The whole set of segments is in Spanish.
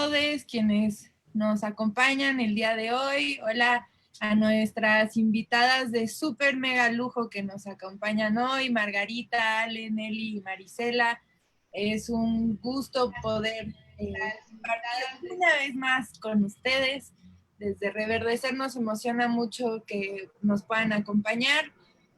todos quienes nos acompañan el día de hoy. Hola a nuestras invitadas de súper mega lujo que nos acompañan hoy, Margarita, Ale, Nelly y Marisela. Es un gusto poder compartir una vez más con ustedes. Desde Reverdecer nos emociona mucho que nos puedan acompañar.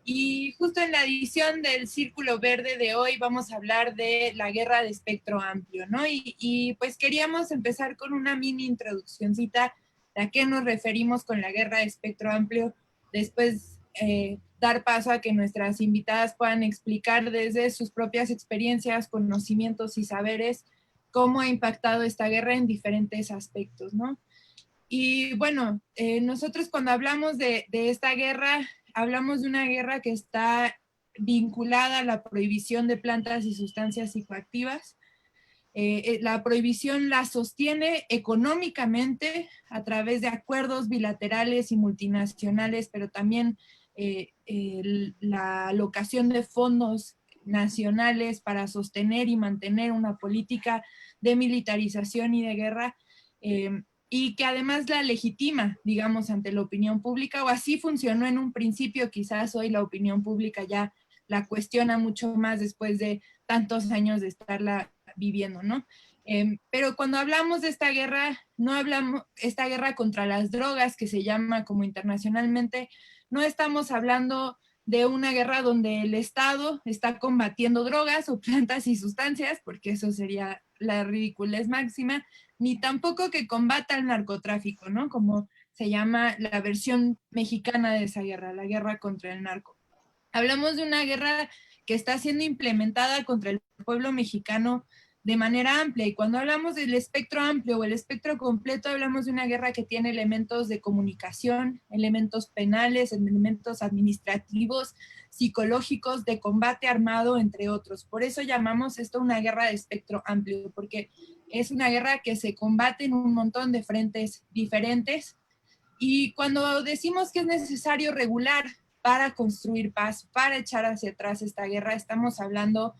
Y justo en la edición del Círculo Verde de hoy vamos a hablar de la guerra de espectro amplio, ¿no? Y pues queríamos empezar con una mini introduccióncita de a qué nos referimos con la guerra de espectro amplio, después dar paso a que nuestras invitadas puedan explicar desde sus propias experiencias, conocimientos y saberes cómo ha impactado esta guerra en diferentes aspectos, ¿no? Y bueno, nosotros cuando hablamos de esta guerra, hablamos de una guerra que está vinculada a la prohibición de plantas y sustancias psicoactivas. La prohibición la sostiene económicamente a través de acuerdos bilaterales y multinacionales, pero también la alocación de fondos nacionales para sostener y mantener una política de militarización y de guerra. Y que además la legitima, digamos, ante la opinión pública, o así funcionó en un principio, quizás hoy la opinión pública ya la cuestiona mucho más después de tantos años de estarla viviendo, ¿no? Pero cuando hablamos de esta guerra, no hablamos, esta guerra contra las drogas, que se llama como internacionalmente, no estamos hablando de una guerra donde el Estado está combatiendo drogas o plantas y sustancias, porque eso sería la ridiculez máxima, ni tampoco que combata el narcotráfico, ¿no? Como se llama la versión mexicana de esa guerra, la guerra contra el narco. Hablamos de una guerra que está siendo implementada contra el pueblo mexicano de manera amplia. Y cuando hablamos del espectro amplio o el espectro completo, hablamos de una guerra que tiene elementos de comunicación, elementos penales, elementos administrativos, psicológicos, de combate armado, entre otros. Por eso llamamos esto una guerra de espectro amplio, porque es una guerra que se combate en un montón de frentes diferentes. Y cuando decimos que es necesario regular para construir paz, para echar hacia atrás esta guerra, estamos hablando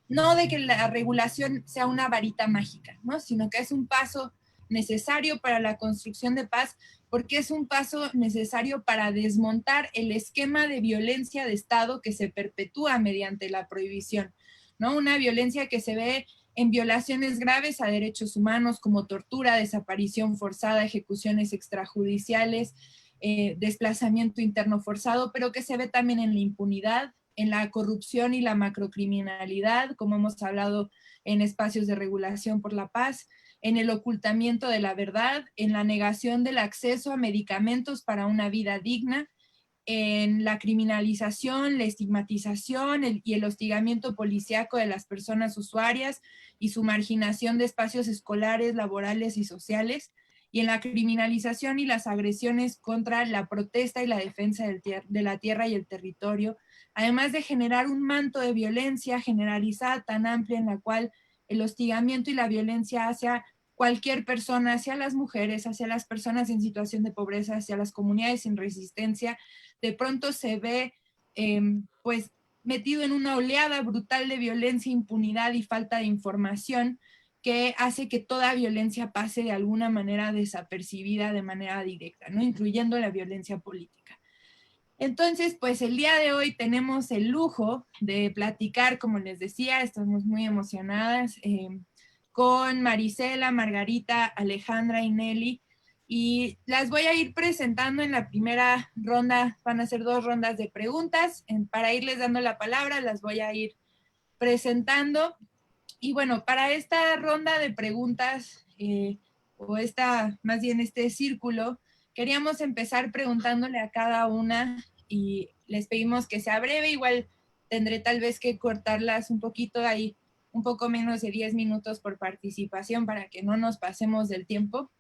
no de que la regulación sea una varita mágica, ¿no? Sino que es un paso necesario para la construcción de paz, porque es un paso necesario para desmontar el esquema de violencia de Estado que se perpetúa mediante la prohibición, ¿no? Una violencia que se ve en violaciones graves a derechos humanos como tortura, desaparición forzada, ejecuciones extrajudiciales, desplazamiento interno forzado, pero que se ve también en la impunidad, en la corrupción y la macrocriminalidad, como hemos hablado en espacios de regulación por la paz, en el ocultamiento de la verdad, en la negación del acceso a medicamentos para una vida digna, en la criminalización, la estigmatización y el hostigamiento policíaco de las personas usuarias y su marginación de espacios escolares, laborales y sociales, y en la criminalización y las agresiones contra la protesta y la defensa de la tierra y el territorio, además de generar un manto de violencia generalizada tan amplia en la cual el hostigamiento y la violencia hacia cualquier persona, hacia las mujeres, hacia las personas en situación de pobreza, hacia las comunidades sin resistencia, de pronto se ve pues metido en una oleada brutal de violencia, impunidad y falta de información que hace que toda violencia pase de alguna manera desapercibida de manera directa, ¿no? Incluyendo la violencia política. Entonces, pues el día de hoy tenemos el lujo de platicar, como les decía, estamos muy emocionadas, con Marisela, Margarita, Alejandra y Nelly, y las voy a ir presentando en la primera ronda. Van a ser 2 rondas de preguntas. Para irles dando la palabra, las voy a ir presentando. Y bueno, para esta ronda de preguntas, o más bien este círculo, queríamos empezar preguntándole a cada una y les pedimos que sea breve. Igual tendré tal vez que cortarlas un poquito ahí, un poco menos de 10 minutos por participación para que no nos pasemos del tiempo.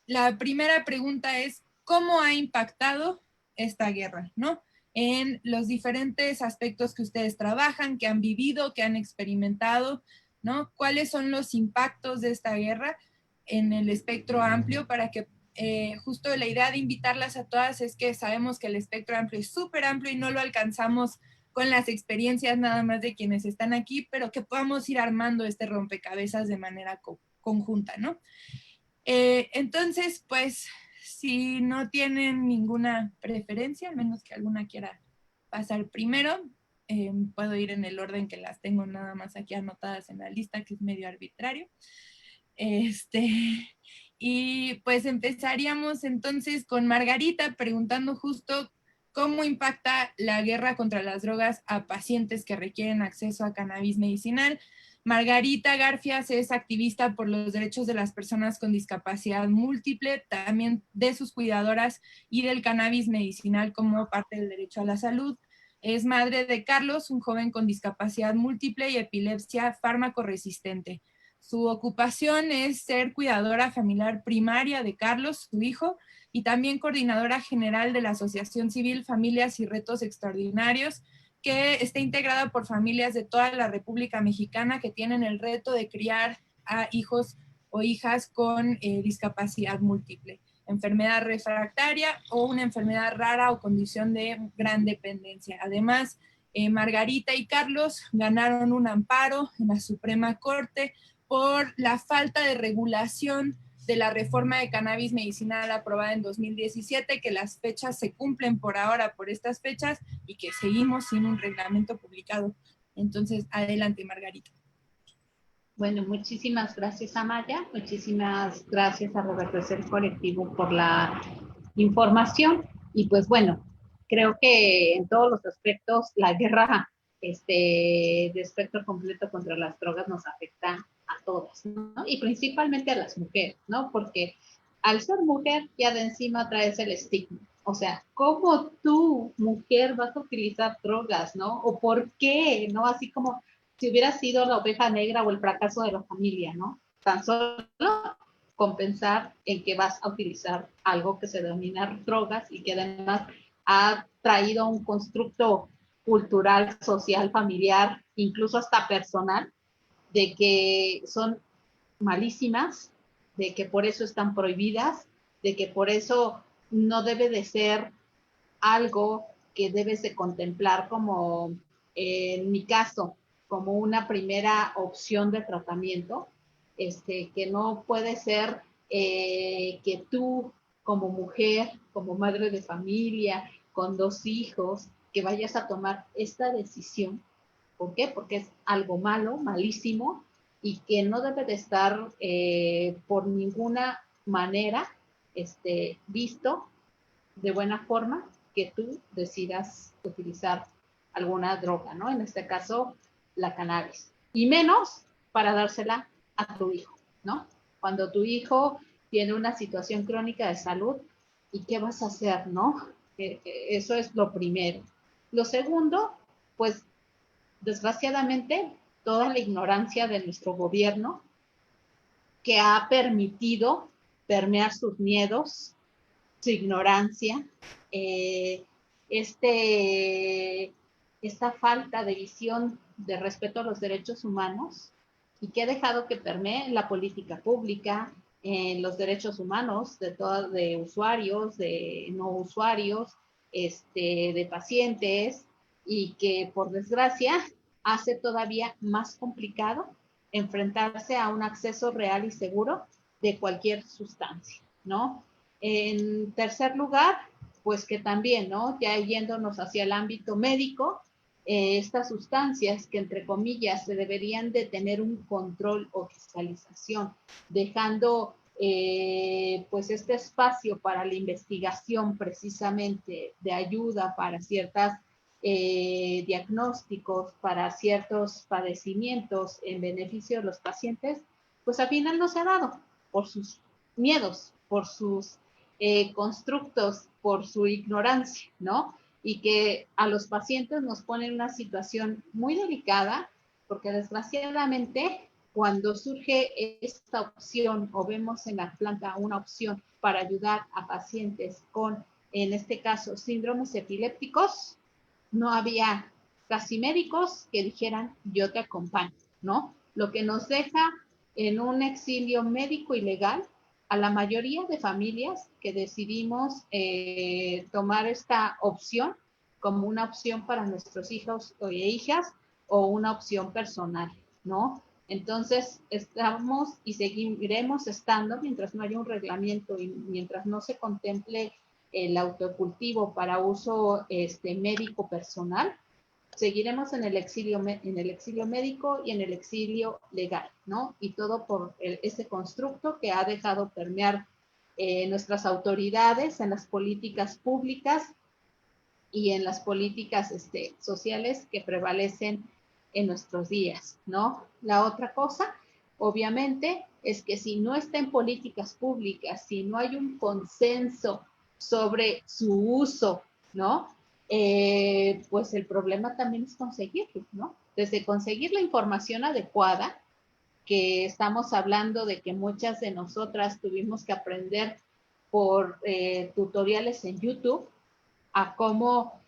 La primera pregunta es, ¿cómo ha impactado esta guerra, ¿no? En los diferentes aspectos que ustedes trabajan, que han vivido, que han experimentado, ¿no? ¿Cuáles son los impactos de esta guerra en el espectro amplio? Para que justo la idea de invitarlas a todas es que sabemos que el espectro amplio es súper amplio y no lo alcanzamos con las experiencias nada más de quienes están aquí, pero que podamos ir armando este rompecabezas de manera conjunta, ¿no? Entonces, pues, si no tienen ninguna preferencia, al menos que alguna quiera pasar primero, puedo ir en el orden que las tengo nada más aquí anotadas en la lista, que es medio arbitrario. Y pues empezaríamos entonces con Margarita preguntando justo cómo impacta la guerra contra las drogas a pacientes que requieren acceso a cannabis medicinal. Margarita Garfias es activista por los derechos de las personas con discapacidad múltiple, también de sus cuidadoras y del cannabis medicinal como parte del derecho a la salud. Es madre de Carlos, un joven con discapacidad múltiple y epilepsia fármaco resistente. Su ocupación es ser cuidadora familiar primaria de Carlos, su hijo, y también coordinadora general de la Asociación Civil Familias y Retos Extraordinarios, que está integrada por familias de toda la República Mexicana que tienen el reto de criar a hijos o hijas con discapacidad múltiple, enfermedad refractaria o una enfermedad rara o condición de gran dependencia. Además, Margarita y Carlos ganaron un amparo en la Suprema Corte por la falta de regulación de la reforma de cannabis medicinal aprobada en 2017, que las fechas se cumplen por ahora por estas fechas y que seguimos sin un reglamento publicado. Entonces, adelante, Margarita. Bueno, muchísimas gracias, Amaya. Muchísimas gracias a Roberto del Colectivo por la información. Y pues bueno, creo que en todos los aspectos la guerra de espectro completo contra las drogas nos afecta a todas, ¿no? Y principalmente a las mujeres, ¿no? Porque al ser mujer ya de encima traes el estigma. O sea, ¿cómo tú, mujer, vas a utilizar drogas, no? ¿O por qué, no? Así como si hubiera sido la oveja negra o el fracaso de la familia, ¿no? Tan solo compensar en que vas a utilizar algo que se denomina drogas y que además ha traído un constructo cultural, social, familiar, incluso hasta personal, de que son malísimas, de que por eso están prohibidas, de que por eso no debe de ser algo que debes de contemplar como, en mi caso, como una primera opción de tratamiento, que no puede ser que tú como mujer, como madre de familia, con 2 hijos, que vayas a tomar esta decisión. ¿Por qué? Porque es algo malo, malísimo, y que no debe de estar por ninguna manera visto de buena forma que tú decidas utilizar alguna droga, ¿no? En este caso, la cannabis. Y menos para dársela a tu hijo, ¿no? Cuando tu hijo tiene una situación crónica de salud, ¿y qué vas a hacer, no? Eso es lo primero. Lo segundo, pues, desgraciadamente, toda la ignorancia de nuestro gobierno que ha permitido permear sus miedos, su ignorancia, eh, esta falta de visión de respeto a los derechos humanos y que ha dejado que permee la política pública, en los derechos humanos de usuarios, de no usuarios, de pacientes, y que por desgracia hace todavía más complicado enfrentarse a un acceso real y seguro de cualquier sustancia, ¿no? En tercer lugar, pues que también, ¿no? Ya yéndonos hacia el ámbito médico, estas sustancias que entre comillas se deberían de tener un control o fiscalización, dejando pues este espacio para la investigación precisamente de ayuda para ciertas diagnósticos, para ciertos padecimientos en beneficio de los pacientes, pues al final no se ha dado por sus miedos, por sus constructos, por su ignorancia, ¿no? Y que a los pacientes nos pone en una situación muy delicada, porque desgraciadamente cuando surge esta opción o vemos en la planta una opción para ayudar a pacientes con, en este caso, síndromes epilépticos, no había casi médicos que dijeran yo te acompaño, ¿no? Lo que nos deja en un exilio médico ilegal a la mayoría de familias que decidimos tomar esta opción como una opción para nuestros hijos o hijas o una opción personal, ¿no? Entonces, estamos y seguiremos estando mientras no haya un reglamento y mientras no se contemple el autocultivo para uso médico personal, seguiremos en el exilio médico y en el exilio legal, ¿no? Y todo por ese constructo que ha dejado permear nuestras autoridades en las políticas públicas y en las políticas sociales que prevalecen en nuestros días, ¿no? La otra cosa, obviamente, es que si no está en políticas públicas, si no hay un consenso sobre su uso, ¿no? Pues el problema también es conseguirlo, ¿no? Desde conseguir la información adecuada, que estamos hablando de que muchas de nosotras tuvimos que aprender por tutoriales en YouTube, a cómo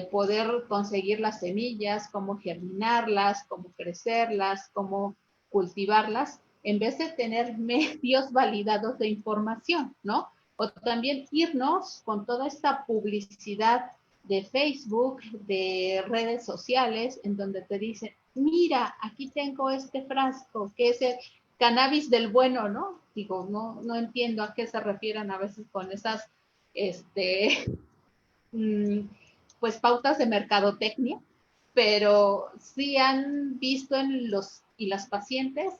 poder conseguir las semillas, cómo germinarlas, cómo crecerlas, cómo cultivarlas, en vez de tener medios validados de información, ¿no? O también irnos con toda esta publicidad de Facebook, de redes sociales, en donde te dicen, mira, aquí tengo este frasco, que es el cannabis del bueno, ¿no? Digo, no entiendo a qué se refieren a veces con esas, pues pautas de mercadotecnia, pero sí han visto en los y las pacientes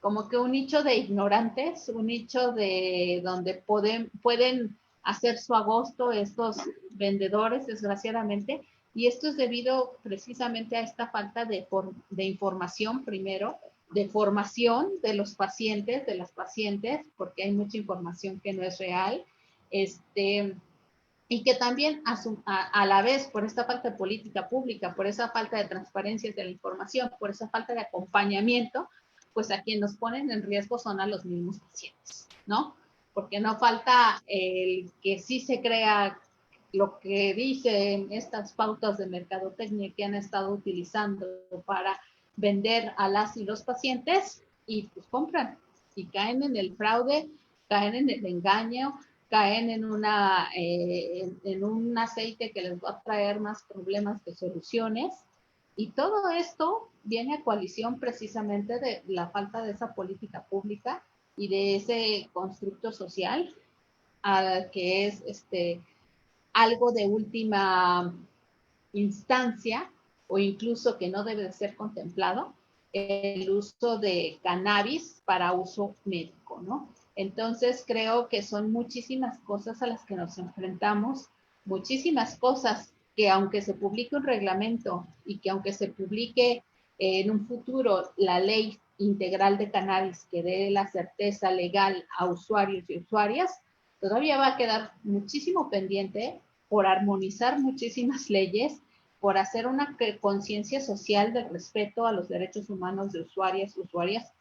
como que un nicho de ignorantes, un nicho de donde pueden hacer su agosto estos vendedores, desgraciadamente, y esto es debido precisamente a esta falta de información primero, de formación de los pacientes, de las pacientes, porque hay mucha información que no es real, y que también a la vez por esta falta de política pública, por esa falta de transparencia de la información, por esa falta de acompañamiento, pues a quien nos ponen en riesgo son a los mismos pacientes, ¿no? Porque no falta el que sí se crea lo que dicen estas pautas de mercadotecnia que han estado utilizando para vender a las y los pacientes y pues compran y caen en el fraude, caen en el engaño, caen en un aceite que les va a traer más problemas que soluciones. Y todo esto viene a coalición precisamente de la falta de esa política pública y de ese constructo social que es algo de última instancia o incluso que no debe de ser contemplado, el uso de cannabis para uso médico, ¿no? Entonces creo que son muchísimas cosas a las que nos enfrentamos, muchísimas cosas que aunque se publique un reglamento y que aunque se publique en un futuro la ley integral de cannabis que dé la certeza legal a usuarios y usuarias, todavía va a quedar muchísimo pendiente por armonizar muchísimas leyes, por hacer una conciencia social del respeto a los derechos humanos de usuarias y usuarias,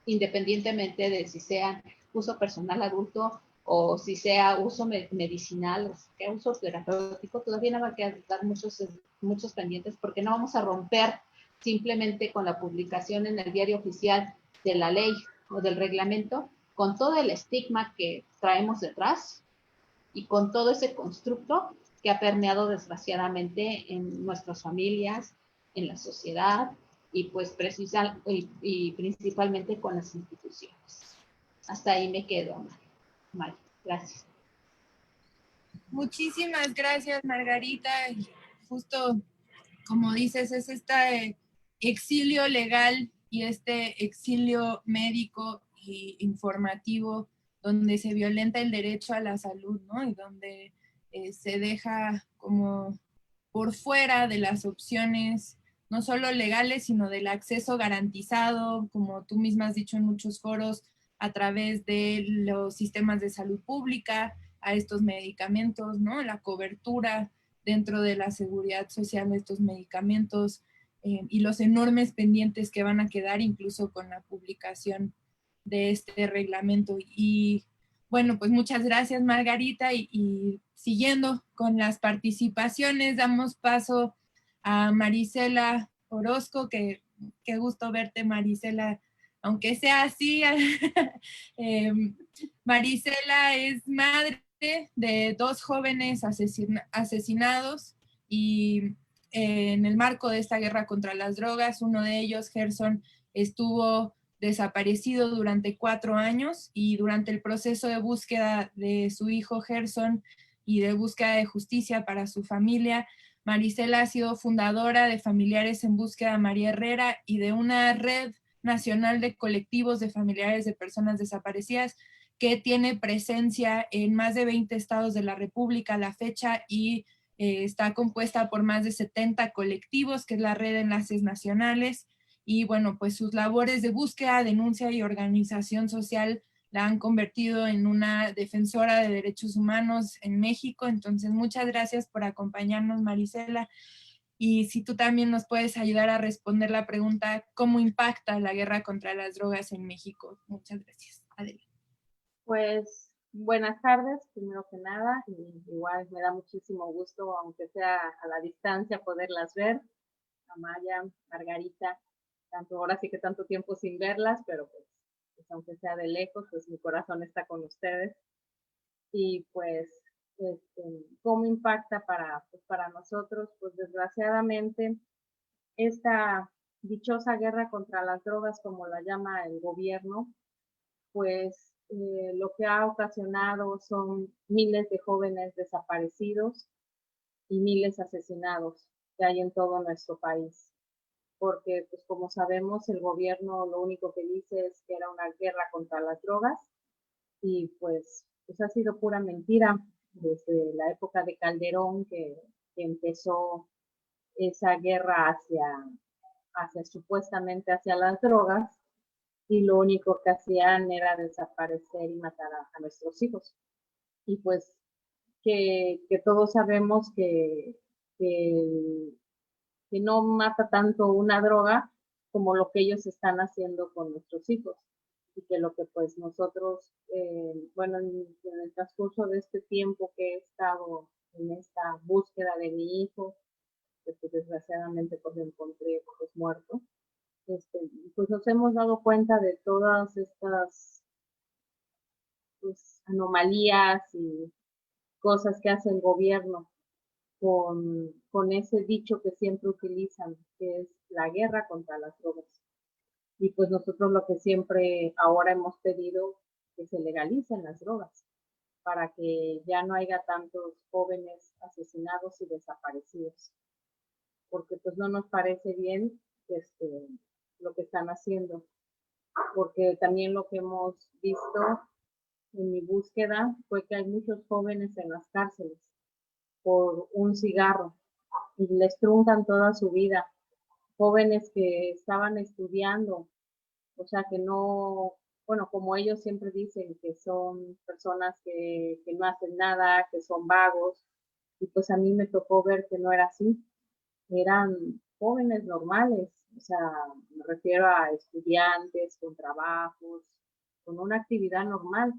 independientemente de si sean uso personal adulto o si sea uso medicinal o si sea uso terapéutico, todavía no va a quedar muchos pendientes porque no vamos a romper simplemente con la publicación en el diario oficial de la ley o del reglamento, con todo el estigma que traemos detrás y con todo ese constructo que ha permeado desgraciadamente en nuestras familias, en la sociedad y pues y principalmente con las instituciones. Hasta ahí me quedo, Mari. Gracias. Muchísimas gracias, Margarita. Justo como dices, es este exilio legal y este exilio médico e informativo donde se violenta el derecho a la salud, ¿no? Y donde se deja como por fuera de las opciones, no solo legales, sino del acceso garantizado, como tú misma has dicho en muchos foros, a través de los sistemas de salud pública, a estos medicamentos, ¿no? La cobertura dentro de la seguridad social de estos medicamentos y los enormes pendientes que van a quedar incluso con la publicación de este reglamento. Y bueno, pues muchas gracias, Margarita, y siguiendo con las participaciones, damos paso a Marisela Orozco, que qué gusto verte, Marisela, aunque sea así. Marisela es madre de 2 jóvenes asesinados y en el marco de esta guerra contra las drogas, uno de ellos, Gerson, estuvo desaparecido durante 4 años y durante el proceso de búsqueda de su hijo Gerson y de búsqueda de justicia para su familia, Marisela ha sido fundadora de Familiares en Búsqueda María Herrera y de una red nacional de colectivos de familiares de personas desaparecidas que tiene presencia en más de 20 estados de la República a la fecha y está compuesta por más de 70 colectivos, que es la red de enlaces nacionales. Y bueno, pues sus labores de búsqueda, denuncia y organización social la han convertido en una defensora de derechos humanos en México. Entonces, muchas gracias por acompañarnos, Marisela. Y si tú también nos puedes ayudar a responder la pregunta, ¿cómo impacta la guerra contra las drogas en México? Muchas gracias. Adelante. Pues buenas tardes, primero que nada, y igual me da muchísimo gusto, aunque sea a la distancia, poderlas ver. Amaya, Margarita, tanto ahora sí que tanto tiempo sin verlas, pero pues aunque sea de lejos, pues mi corazón está con ustedes. Y pues, ¿cómo impacta para nosotros? Pues desgraciadamente, esta dichosa guerra contra las drogas, como la llama el gobierno, pues lo que ha ocasionado son miles de jóvenes desaparecidos y miles asesinados que hay en todo nuestro país. Porque, pues como sabemos, el gobierno lo único que dice es que era una guerra contra las drogas y pues ha sido pura mentira desde la época de Calderón que empezó esa guerra hacia supuestamente hacia las drogas y lo único que hacían era desaparecer y matar a nuestros hijos. Y pues que todos sabemos que no mata tanto una droga como lo que ellos están haciendo con nuestros hijos. Y que lo que pues nosotros, bueno, en el transcurso de este tiempo que he estado en esta búsqueda de mi hijo, que pues desgraciadamente pues lo encontré pues muerto, pues nos hemos dado cuenta de todas estas pues, anomalías y cosas que hace el gobierno con ese dicho que siempre utilizan, que es la guerra contra las drogas. Y pues nosotros lo que siempre ahora hemos pedido que se legalicen las drogas para que ya no haya tantos jóvenes asesinados y desaparecidos. Porque pues no nos parece bien lo que están haciendo. Porque también lo que hemos visto en mi búsqueda fue que hay muchos jóvenes en las cárceles por un cigarro y les truncan toda su vida. Jóvenes que estaban estudiando, o sea que no, bueno, como ellos siempre dicen que son personas que no hacen nada, que son vagos, y pues a mí me tocó ver que no era así, eran jóvenes normales, o sea, me refiero a estudiantes con trabajos, con una actividad normal,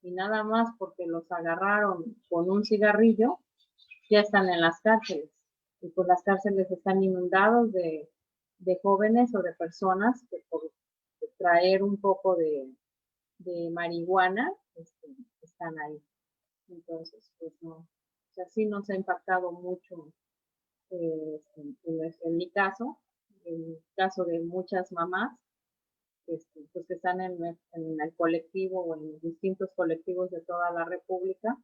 y nada más porque los agarraron con un cigarrillo, ya están en las cárceles. Y pues las cárceles están inundados de jóvenes o de personas que por traer un poco de marihuana están ahí. Entonces, pues no, o sea, sí nos ha impactado mucho en mi caso, en el caso de muchas mamás, pues que están en el colectivo o en distintos colectivos de toda la República,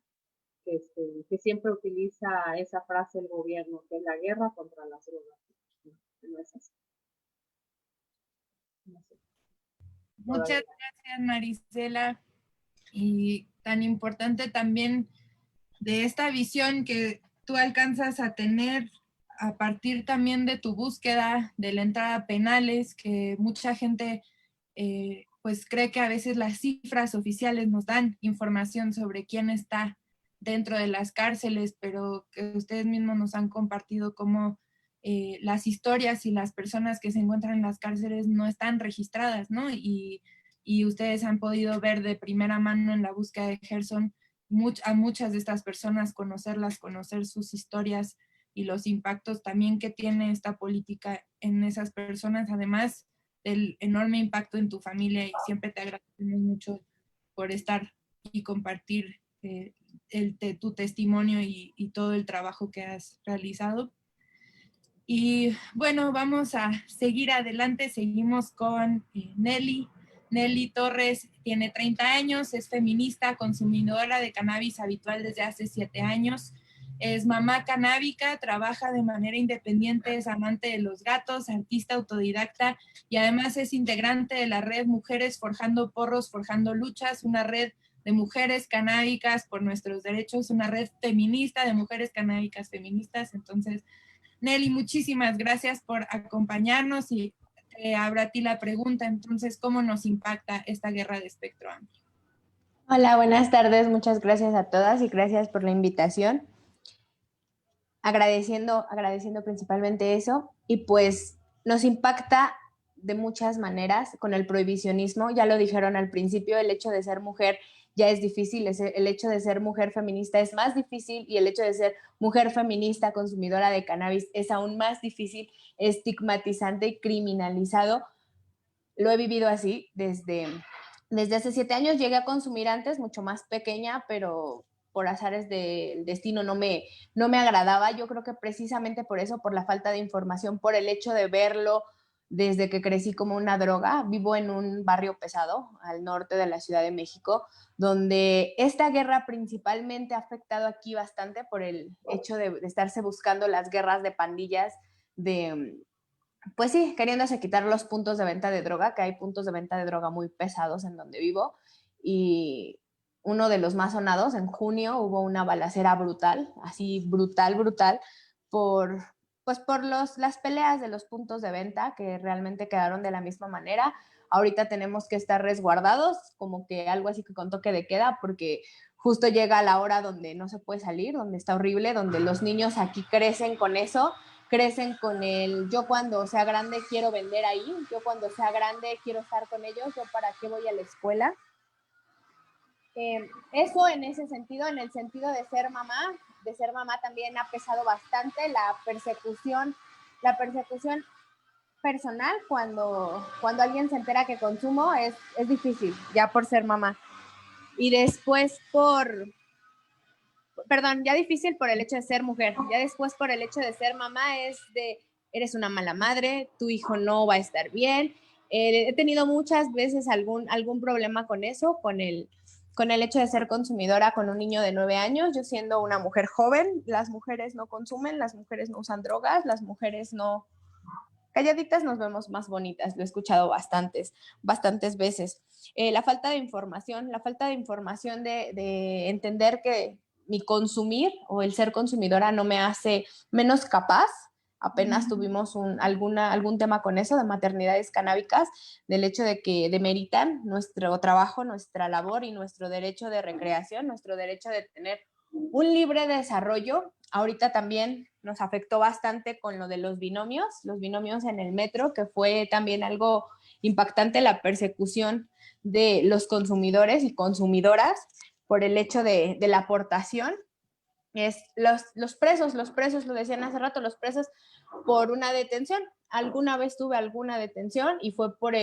que siempre utiliza esa frase el gobierno, que es la guerra contra las drogas. No es así. No sé. Muchas gracias, Marisela. Y tan importante también de esta visión que tú alcanzas a tener a partir también de tu búsqueda de la entrada a penales, que mucha gente pues cree que a veces las cifras oficiales nos dan información sobre quién está dentro de las cárceles, pero que ustedes mismos nos han compartido cómo las historias y las personas que se encuentran en las cárceles no están registradas, ¿no? Y ustedes han podido ver de primera mano en la búsqueda de Gerson a muchas de estas personas, conocerlas, conocer sus historias y los impactos también que tiene esta política en esas personas, además del enorme impacto en tu familia, y siempre te agradecemos mucho por estar y compartir tu testimonio y todo el trabajo que has realizado. Y bueno, vamos a seguir adelante. Seguimos con Nelly. Nelly Torres tiene 30 años, es feminista, consumidora de cannabis habitual desde hace 7 años. Es mamá canábica, trabaja de manera independiente, es amante de los gatos, artista autodidacta y además es integrante de la red Mujeres Forjando Porros, Forjando Luchas, una red de mujeres canábicas por nuestros derechos, una red feminista de mujeres canábicas feministas. Entonces, Nelly, muchísimas gracias por acompañarnos y abro a ti la pregunta, entonces, ¿cómo nos impacta esta guerra de espectro amplio? Hola, buenas tardes, muchas gracias a todas y gracias por la invitación. Agradeciendo principalmente eso, y pues nos impacta de muchas maneras con el prohibicionismo. Ya lo dijeron al principio, el hecho de ser mujer ya es difícil, el hecho de ser mujer feminista es más difícil, y el hecho de ser mujer feminista consumidora de cannabis es aún más difícil, estigmatizante y criminalizado. Lo he vivido así desde hace 7 años. Llegué a consumir antes, mucho más pequeña, pero por azares del destino no me agradaba. Yo creo que precisamente por eso, por la falta de información, por el hecho de verlo desde que crecí como una droga. Vivo en un barrio pesado al norte de la Ciudad de México, donde esta guerra principalmente ha afectado aquí bastante por el hecho de estarse buscando las guerras de pandillas, pues sí, queriéndose quitar los puntos de venta de droga, que hay puntos de venta de droga muy pesados en donde vivo. Y uno de los más sonados, en junio hubo una balacera brutal, así brutal, por las peleas de los puntos de venta, que realmente quedaron de la misma manera. Ahorita tenemos que estar resguardados, como que algo así que con toque de queda, porque justo llega la hora donde no se puede salir, donde está horrible, donde los niños aquí crecen con eso, crecen con el yo cuando sea grande quiero vender ahí, yo cuando sea grande quiero estar con ellos, yo para qué voy a la escuela. Eso en ese sentido, en el sentido de ser mamá también ha pesado bastante la persecución personal cuando alguien se entera que consumo, es difícil, ya por ser mamá. Y después ya difícil por el hecho de ser mujer, ya después por el hecho de ser mamá es de, eres una mala madre, tu hijo no va a estar bien. He tenido muchas veces algún problema con eso, con el hecho de ser consumidora con un niño de 9 años, yo siendo una mujer joven. Las mujeres no consumen, las mujeres no usan drogas, las mujeres no, calladitas nos vemos más bonitas, lo he escuchado bastantes veces. La falta de información de entender que mi consumir o el ser consumidora no me hace menos capaz. Apenas tuvimos algún tema con eso, de maternidades canábicas, del hecho de que demeritan nuestro trabajo, nuestra labor y nuestro derecho de recreación, nuestro derecho de tener un libre desarrollo. Ahorita también nos afectó bastante con lo de los binomios en el metro, que fue también algo impactante, la persecución de los consumidores y consumidoras por el hecho de la aportación. Los presos, lo decían hace rato, los presos por una detención. Alguna vez tuve alguna detención y fue por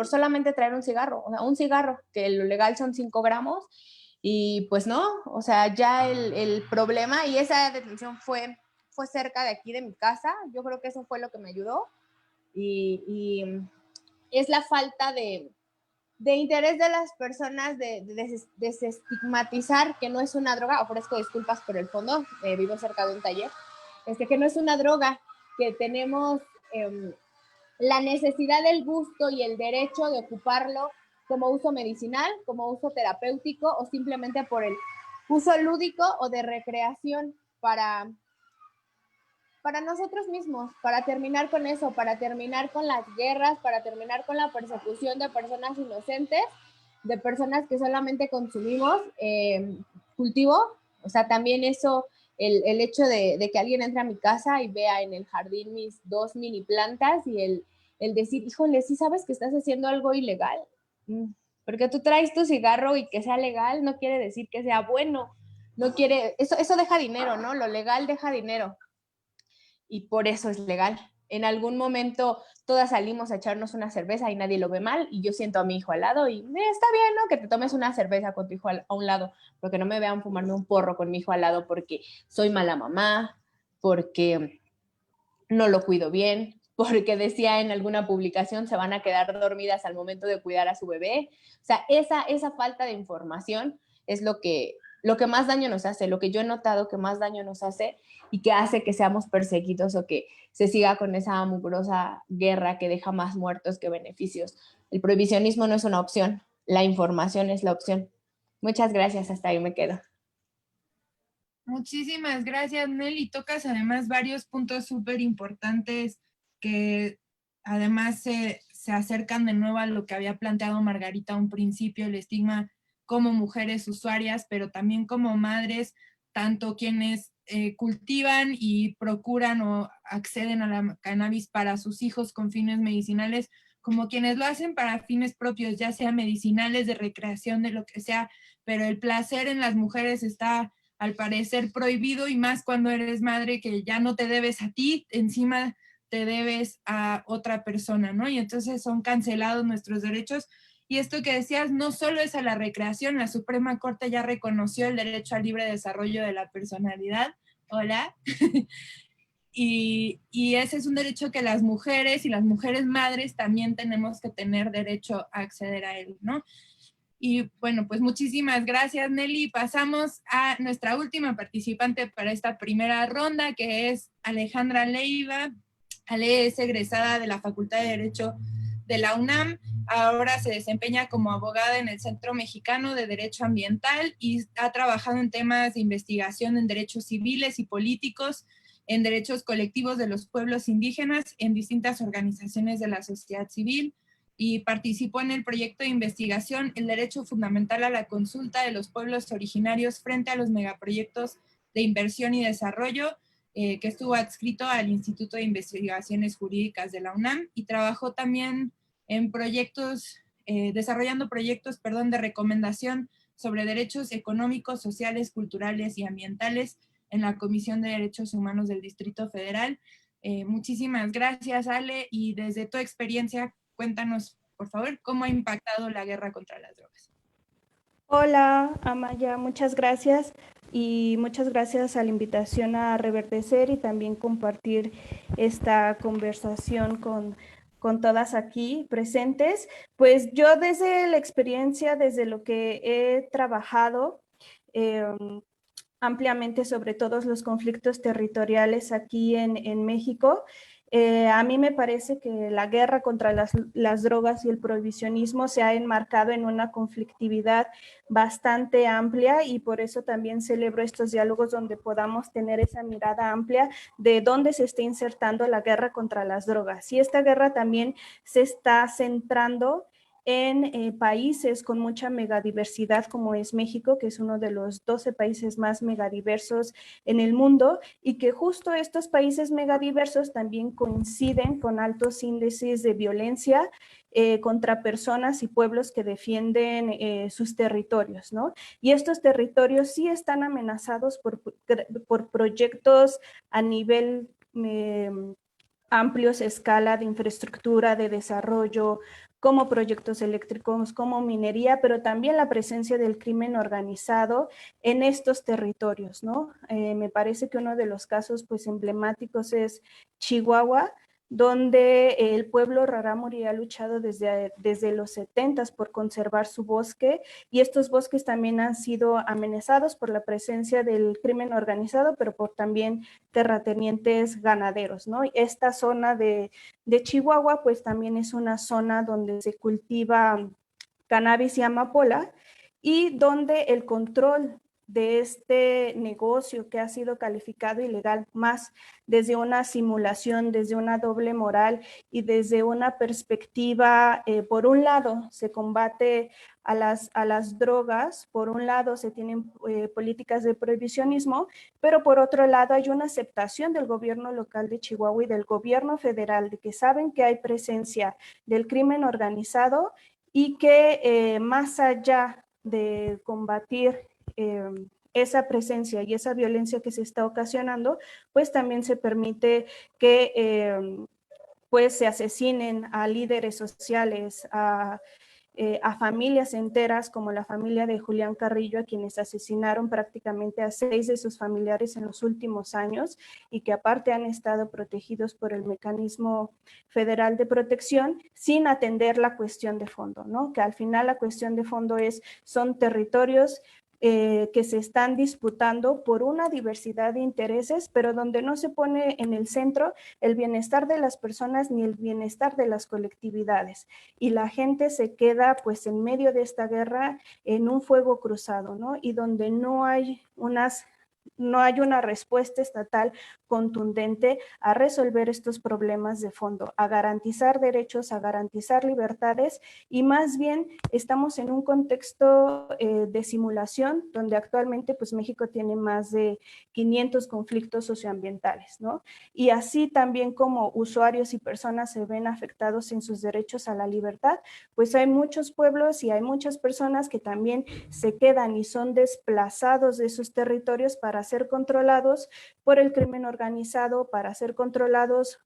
solamente traer un cigarro, que lo legal son 5 gramos, y pues no, o sea, ya el problema, y esa detención fue cerca de aquí de mi casa. Yo creo que eso fue lo que me ayudó, y es la falta de interés de las personas de desestigmatizar que no es una droga. Ofrezco disculpas por el fondo, vivo cerca de un taller, que no es una droga, que tenemos la necesidad del gusto y el derecho de ocuparlo como uso medicinal, como uso terapéutico, o simplemente por el uso lúdico o de recreación para nosotros mismos, para terminar con eso, para terminar con las guerras, para terminar con la persecución de personas inocentes, de personas que solamente consumimos cultivo. O sea, también eso, el hecho de que alguien entre a mi casa y vea en el jardín mis 2 mini plantas, y el decir, híjole, ¿sí sabes que estás haciendo algo ilegal? Porque tú traes tu cigarro y que sea legal no quiere decir que sea bueno. No quiere, eso deja dinero, ¿no? Lo legal deja dinero. Y por eso es legal. en algún momento todas salimos a echarnos una cerveza y nadie lo ve mal, y yo siento a mi hijo al lado y está bien, ¿no? Que te tomes una cerveza con tu hijo a un lado, porque no me vean fumarme un porro con mi hijo al lado porque soy mala mamá, porque no lo cuido bien, porque decía en alguna publicación se van a quedar dormidas al momento de cuidar a su bebé. O sea, esa falta de información es lo que más daño nos hace, lo que yo he notado que más daño nos hace y que hace que seamos perseguidos o que se siga con esa mugrosa guerra que deja más muertos que beneficios. El prohibicionismo no es una opción, la información es la opción. Muchas gracias, hasta ahí me quedo. Muchísimas gracias, Nelly. Tocas además varios puntos súper importantes que además se acercan de nuevo a lo que había planteado Margarita a un principio, el estigma como mujeres usuarias, pero también como madres, tanto quienes cultivan y procuran o acceden a la cannabis para sus hijos con fines medicinales, como quienes lo hacen para fines propios, ya sea medicinales, de recreación, de lo que sea, pero el placer en las mujeres está al parecer prohibido, y más cuando eres madre, que ya no te debes a ti, encima te debes a otra persona, ¿no? Y entonces son cancelados nuestros derechos. Y esto que decías, no solo es a la recreación, la Suprema Corte ya reconoció el derecho al libre desarrollo de la personalidad. Hola. Y ese es un derecho que las mujeres y las mujeres madres también tenemos que tener derecho a acceder a él, ¿no? Y bueno, pues muchísimas gracias, Nelly. Pasamos a nuestra última participante para esta primera ronda, que es Alejandra Leiva. Ale es egresada de la Facultad de Derecho de la UNAM. Ahora se desempeña como abogada en el Centro Mexicano de Derecho Ambiental y ha trabajado en temas de investigación en derechos civiles y políticos, en derechos colectivos de los pueblos indígenas, en distintas organizaciones de la sociedad civil, y participó en el proyecto de investigación El derecho fundamental a la consulta de los pueblos originarios frente a los megaproyectos de inversión y desarrollo, que estuvo adscrito al Instituto de Investigaciones Jurídicas de la UNAM, y trabajó también en proyectos, desarrollando proyectos, de recomendación sobre derechos económicos, sociales, culturales y ambientales en la Comisión de Derechos Humanos del Distrito Federal. Muchísimas gracias, Ale, y desde tu experiencia, cuéntanos, por favor, cómo ha impactado la guerra contra las drogas. Hola, Amaya, muchas gracias y muchas gracias a la invitación a Reverdecer y también compartir esta conversación con todas aquí presentes. Pues yo desde la experiencia, desde lo que he trabajado ampliamente sobre todos los conflictos territoriales aquí en México, a mí me parece que la guerra contra las drogas y el prohibicionismo se ha enmarcado en una conflictividad bastante amplia, y por eso también celebro estos diálogos donde podamos tener esa mirada amplia de dónde se está insertando la guerra contra las drogas. Y esta guerra también se está centrando en países con mucha megadiversidad como es México, que es uno de los 12 países más megadiversos en el mundo, y que justo estos países megadiversos también coinciden con altos índices de violencia contra personas y pueblos que defienden sus territorios, ¿no? Y estos territorios sí están amenazados por proyectos a nivel amplios, escala de infraestructura, de desarrollo, como proyectos eléctricos, como minería, pero también la presencia del crimen organizado en estos territorios, ¿no? Me parece que uno de los casos pues emblemáticos es Chihuahua, donde el pueblo rarámuri ha luchado desde los 70s por conservar su bosque, y estos bosques también han sido amenazados por la presencia del crimen organizado, pero por también terratenientes ganaderos, ¿no? Esta zona de Chihuahua pues también es una zona donde se cultiva cannabis y amapola, y donde el control de este negocio que ha sido calificado ilegal, más desde una simulación, desde una doble moral y desde una perspectiva, por un lado se combate a las drogas, por un lado se tienen políticas de prohibicionismo, pero por otro lado hay una aceptación del gobierno local de Chihuahua y del gobierno federal de que saben que hay presencia del crimen organizado, y que más allá de combatir esa presencia y esa violencia que se está ocasionando, pues también se permite que pues se asesinen a líderes sociales, a familias enteras, como la familia de Julián Carrillo, a quienes asesinaron prácticamente a 6 de sus familiares en los últimos años y que aparte han estado protegidos por el Mecanismo Federal de Protección, sin atender la cuestión de fondo, ¿no? Que al final la cuestión de fondo son territorios que se están disputando por una diversidad de intereses, pero donde no se pone en el centro el bienestar de las personas ni el bienestar de las colectividades. Y la gente se queda pues en medio de esta guerra en un fuego cruzado, ¿no? Y donde no hay una respuesta estatal contundente a resolver estos problemas de fondo, a garantizar derechos, a garantizar libertades, y más bien estamos en un contexto de simulación donde actualmente pues México tiene más de 500 conflictos socioambientales, ¿no? Y así también como usuarios y personas se ven afectados en sus derechos a la libertad, pues hay muchos pueblos y hay muchas personas que también se quedan y son desplazados de sus territorios para ser controlados por el crimen organizado, para ser controlados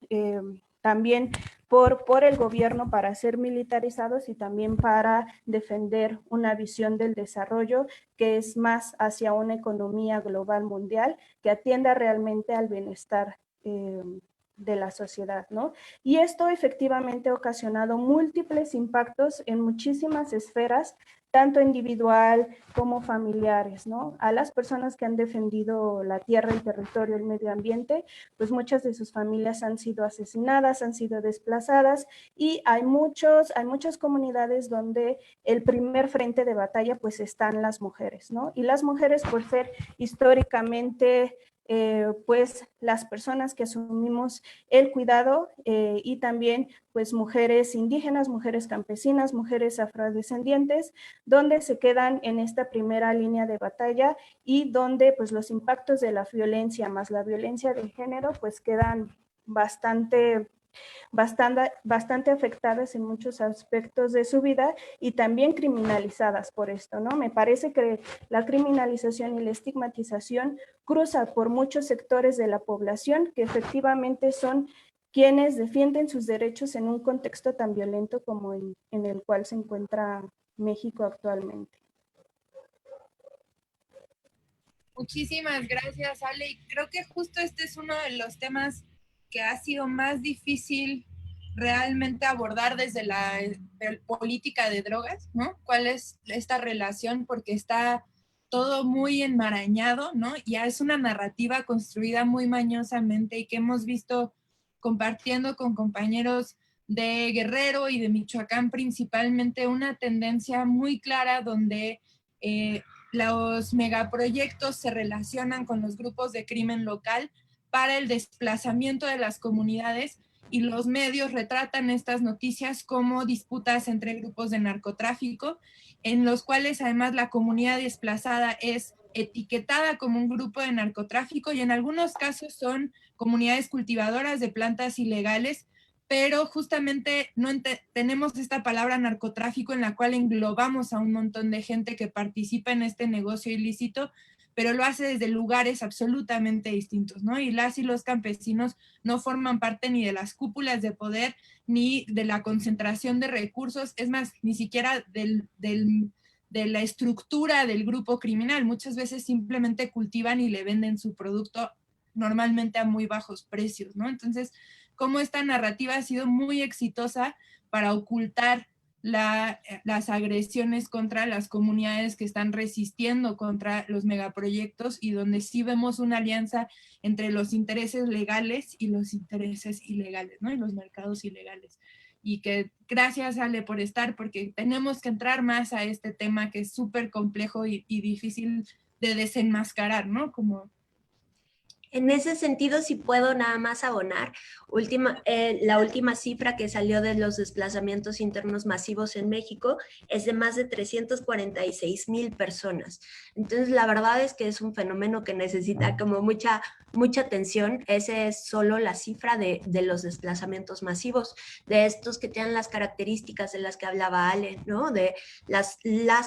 también por el gobierno, para ser militarizados y también para defender una visión del desarrollo que es más hacia una economía global mundial que atienda realmente al bienestar de la sociedad, ¿no? Y esto efectivamente ha ocasionado múltiples impactos en muchísimas esferas, tanto individual como familiares, ¿no? A las personas que han defendido la tierra, el territorio, el medio ambiente, pues muchas de sus familias han sido asesinadas, han sido desplazadas, y hay muchas comunidades donde el primer frente de batalla pues están las mujeres, ¿no? Y las mujeres, por ser históricamente pues las personas que asumimos el cuidado y también pues mujeres indígenas, mujeres campesinas, mujeres afrodescendientes, donde se quedan en esta primera línea de batalla y donde pues los impactos de la violencia más la violencia de género pues quedan bastante afectadas en muchos aspectos de su vida y también criminalizadas por esto, ¿no? Me parece que la criminalización y la estigmatización cruza por muchos sectores de la población que efectivamente son quienes defienden sus derechos en un contexto tan violento como en el cual se encuentra México actualmente. Muchísimas gracias, Ale. Y creo que justo este es uno de los temas que ha sido más difícil realmente abordar desde la política de drogas, ¿no? ¿Cuál es esta relación? Porque está todo muy enmarañado, ¿no? Ya es una narrativa construida muy mañosamente y que hemos visto compartiendo con compañeros de Guerrero y de Michoacán principalmente, una tendencia muy clara donde los megaproyectos se relacionan con los grupos de crimen local para el desplazamiento de las comunidades, y los medios retratan estas noticias como disputas entre grupos de narcotráfico, en los cuales además la comunidad desplazada es etiquetada como un grupo de narcotráfico y en algunos casos son comunidades cultivadoras de plantas ilegales, pero justamente no tenemos esta palabra narcotráfico en la cual englobamos a un montón de gente que participa en este negocio ilícito, pero lo hace desde lugares absolutamente distintos, ¿no? Y los campesinos no forman parte ni de las cúpulas de poder, ni de la concentración de recursos, es más, ni siquiera de la estructura del grupo criminal. Muchas veces simplemente cultivan y le venden su producto normalmente a muy bajos precios, ¿no? Entonces, cómo esta narrativa ha sido muy exitosa para ocultar las agresiones contra las comunidades que están resistiendo contra los megaproyectos, y donde sí vemos una alianza entre los intereses legales y los intereses ilegales, ¿no? Y los mercados ilegales. Y que gracias, Ale, por estar, porque tenemos que entrar más a este tema que es súper complejo y difícil de desenmascarar, ¿no? Como... En ese sentido, si puedo nada más abonar, la última cifra que salió de los desplazamientos internos masivos en México es de más de 346,000 personas. Entonces, la verdad es que es un fenómeno que necesita como mucha atención. Esa es solo la cifra de los desplazamientos masivos, de estos que tienen las características de las que hablaba Ale, ¿no? De las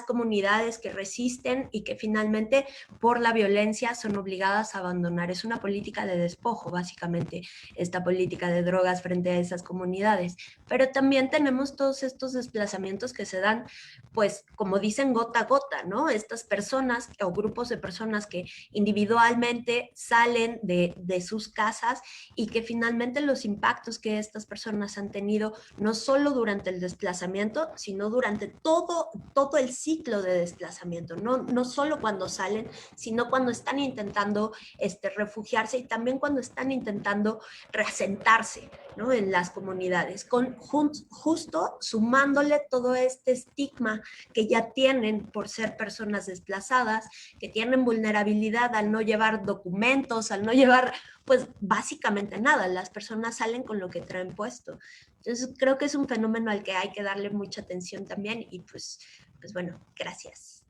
comunidades que resisten y que finalmente por la violencia son obligadas a abandonar. Es una una política de despojo, básicamente, esta política de drogas frente a esas comunidades. Pero también tenemos todos estos desplazamientos que se dan, pues, como dicen, gota a gota, ¿no? Estas personas o grupos de personas que individualmente salen de sus casas y que finalmente los impactos que estas personas han tenido, no solo durante el desplazamiento, sino durante todo el ciclo de desplazamiento, no solo cuando salen, sino cuando están intentando refugiarse y también cuando están intentando reasentarse, ¿no? En las comunidades, justo sumándole todo este estigma que ya tienen por ser personas desplazadas, que tienen vulnerabilidad al no llevar documentos, al no llevar, pues básicamente nada. Las personas salen con lo que traen puesto. Entonces creo que es un fenómeno al que hay que darle mucha atención también y pues bueno, gracias.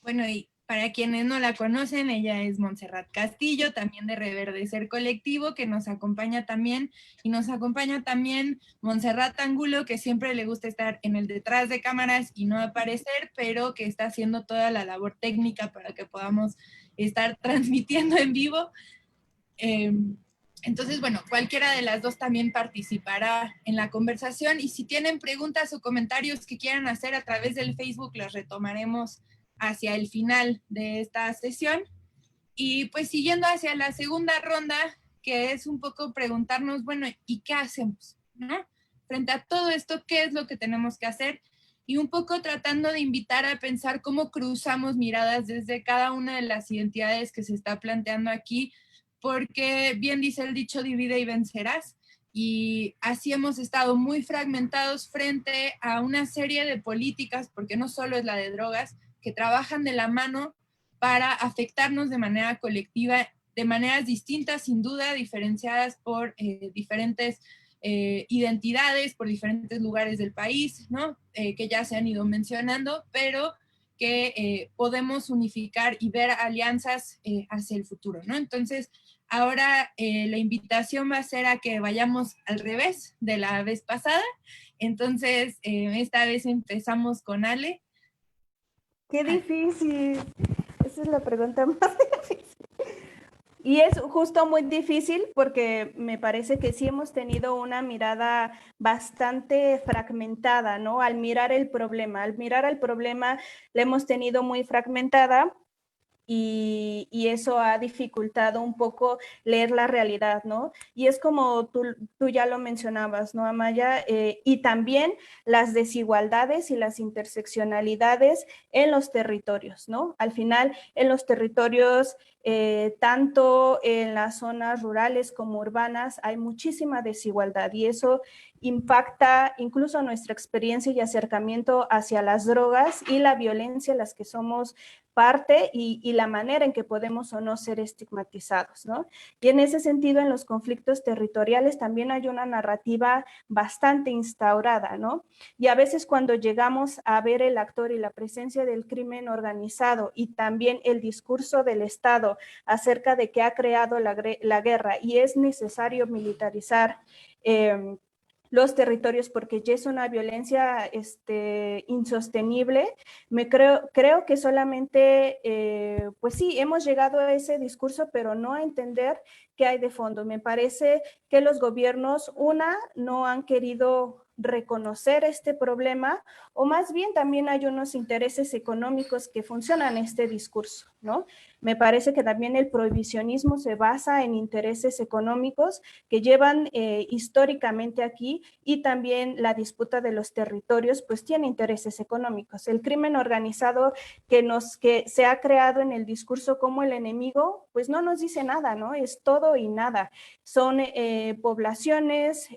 Bueno, y para quienes no la conocen, ella es Montserrat Castillo, también de Reverdecer Colectivo, que nos acompaña también, y nos acompaña también Montserrat Angulo, que siempre le gusta estar en el detrás de cámaras y no aparecer, pero que está haciendo toda la labor técnica para que podamos estar transmitiendo en vivo. Entonces, bueno, cualquiera de las dos también participará en la conversación, y si tienen preguntas o comentarios que quieran hacer a través del Facebook, los retomaremos hacia el final de esta sesión. Y pues siguiendo hacia la segunda ronda, que es un poco preguntarnos, bueno, ¿y qué hacemos? ¿No? Frente a todo esto, ¿qué es lo que tenemos que hacer? Y un poco tratando de invitar a pensar cómo cruzamos miradas desde cada una de las identidades que se está planteando aquí, porque bien dice el dicho, divide y vencerás, y así hemos estado muy fragmentados frente a una serie de políticas, porque no solo es la de drogas, que trabajan de la mano para afectarnos de manera colectiva, de maneras distintas, sin duda, diferenciadas por diferentes identidades, por diferentes lugares del país, ¿no? Que ya se han ido mencionando, pero que podemos unificar y ver alianzas hacia el futuro, ¿no? Entonces, ahora la invitación va a ser a que vayamos al revés de la vez pasada. Entonces, esta vez empezamos con Ale. ¡Qué difícil! Esa es la pregunta más difícil. Y es justo muy difícil porque me parece que sí hemos tenido una mirada bastante fragmentada, ¿no? Al mirar el problema la hemos tenido muy fragmentada. Y eso ha dificultado un poco leer la realidad, ¿no? Y es como tú ya lo mencionabas, ¿no, Amaya? Y también las desigualdades y las interseccionalidades en los territorios, ¿no? Al final, en los territorios, tanto en las zonas rurales como urbanas, hay muchísima desigualdad y eso impacta incluso nuestra experiencia y acercamiento hacia las drogas y la violencia a las que somos parte y la manera en que podemos o no ser estigmatizados, ¿no? Y en ese sentido, en los conflictos territoriales también hay una narrativa bastante instaurada, ¿no? Y a veces cuando llegamos a ver el actor y la presencia del crimen organizado y también el discurso del Estado acerca de que ha creado la guerra y es necesario militarizar los territorios porque ya es una violencia insostenible, creo que solamente, pues sí, hemos llegado a ese discurso, pero no a entender qué hay de fondo. Me parece que los gobiernos, no han querido reconocer este problema, o más bien también hay unos intereses económicos que funcionan este discurso, ¿no? Me parece que también el prohibicionismo se basa en intereses económicos que llevan históricamente aquí, y también la disputa de los territorios pues tiene intereses económicos. El crimen organizado que se ha creado en el discurso como el enemigo, pues no nos dice nada, ¿no? Es todo y nada. Son poblaciones,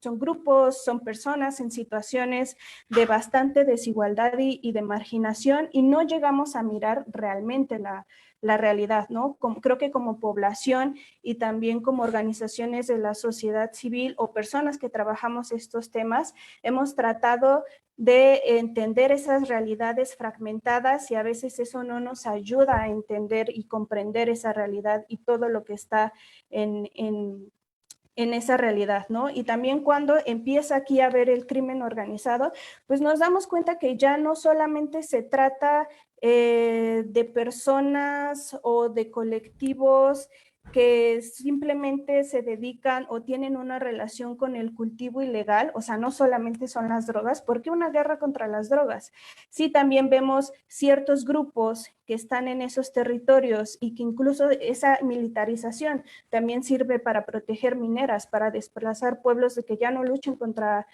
son grupos, son personas en situaciones de bastante desigualdad y de marginación, y no llegamos a mirar realmente la realidad, ¿no? Creo que como población y también como organizaciones de la sociedad civil o personas que trabajamos estos temas, hemos tratado de entender esas realidades fragmentadas, y a veces eso no nos ayuda a entender y comprender esa realidad y todo lo que está en esa realidad, ¿no? Y también cuando empieza aquí a ver el crimen organizado, pues nos damos cuenta que ya no solamente se trata de personas o de colectivos que simplemente se dedican o tienen una relación con el cultivo ilegal, o sea, no solamente son las drogas, ¿por qué una guerra contra las drogas? Sí, también vemos ciertos grupos que están en esos territorios y que incluso esa militarización también sirve para proteger mineras, para desplazar pueblos de que ya no luchen contra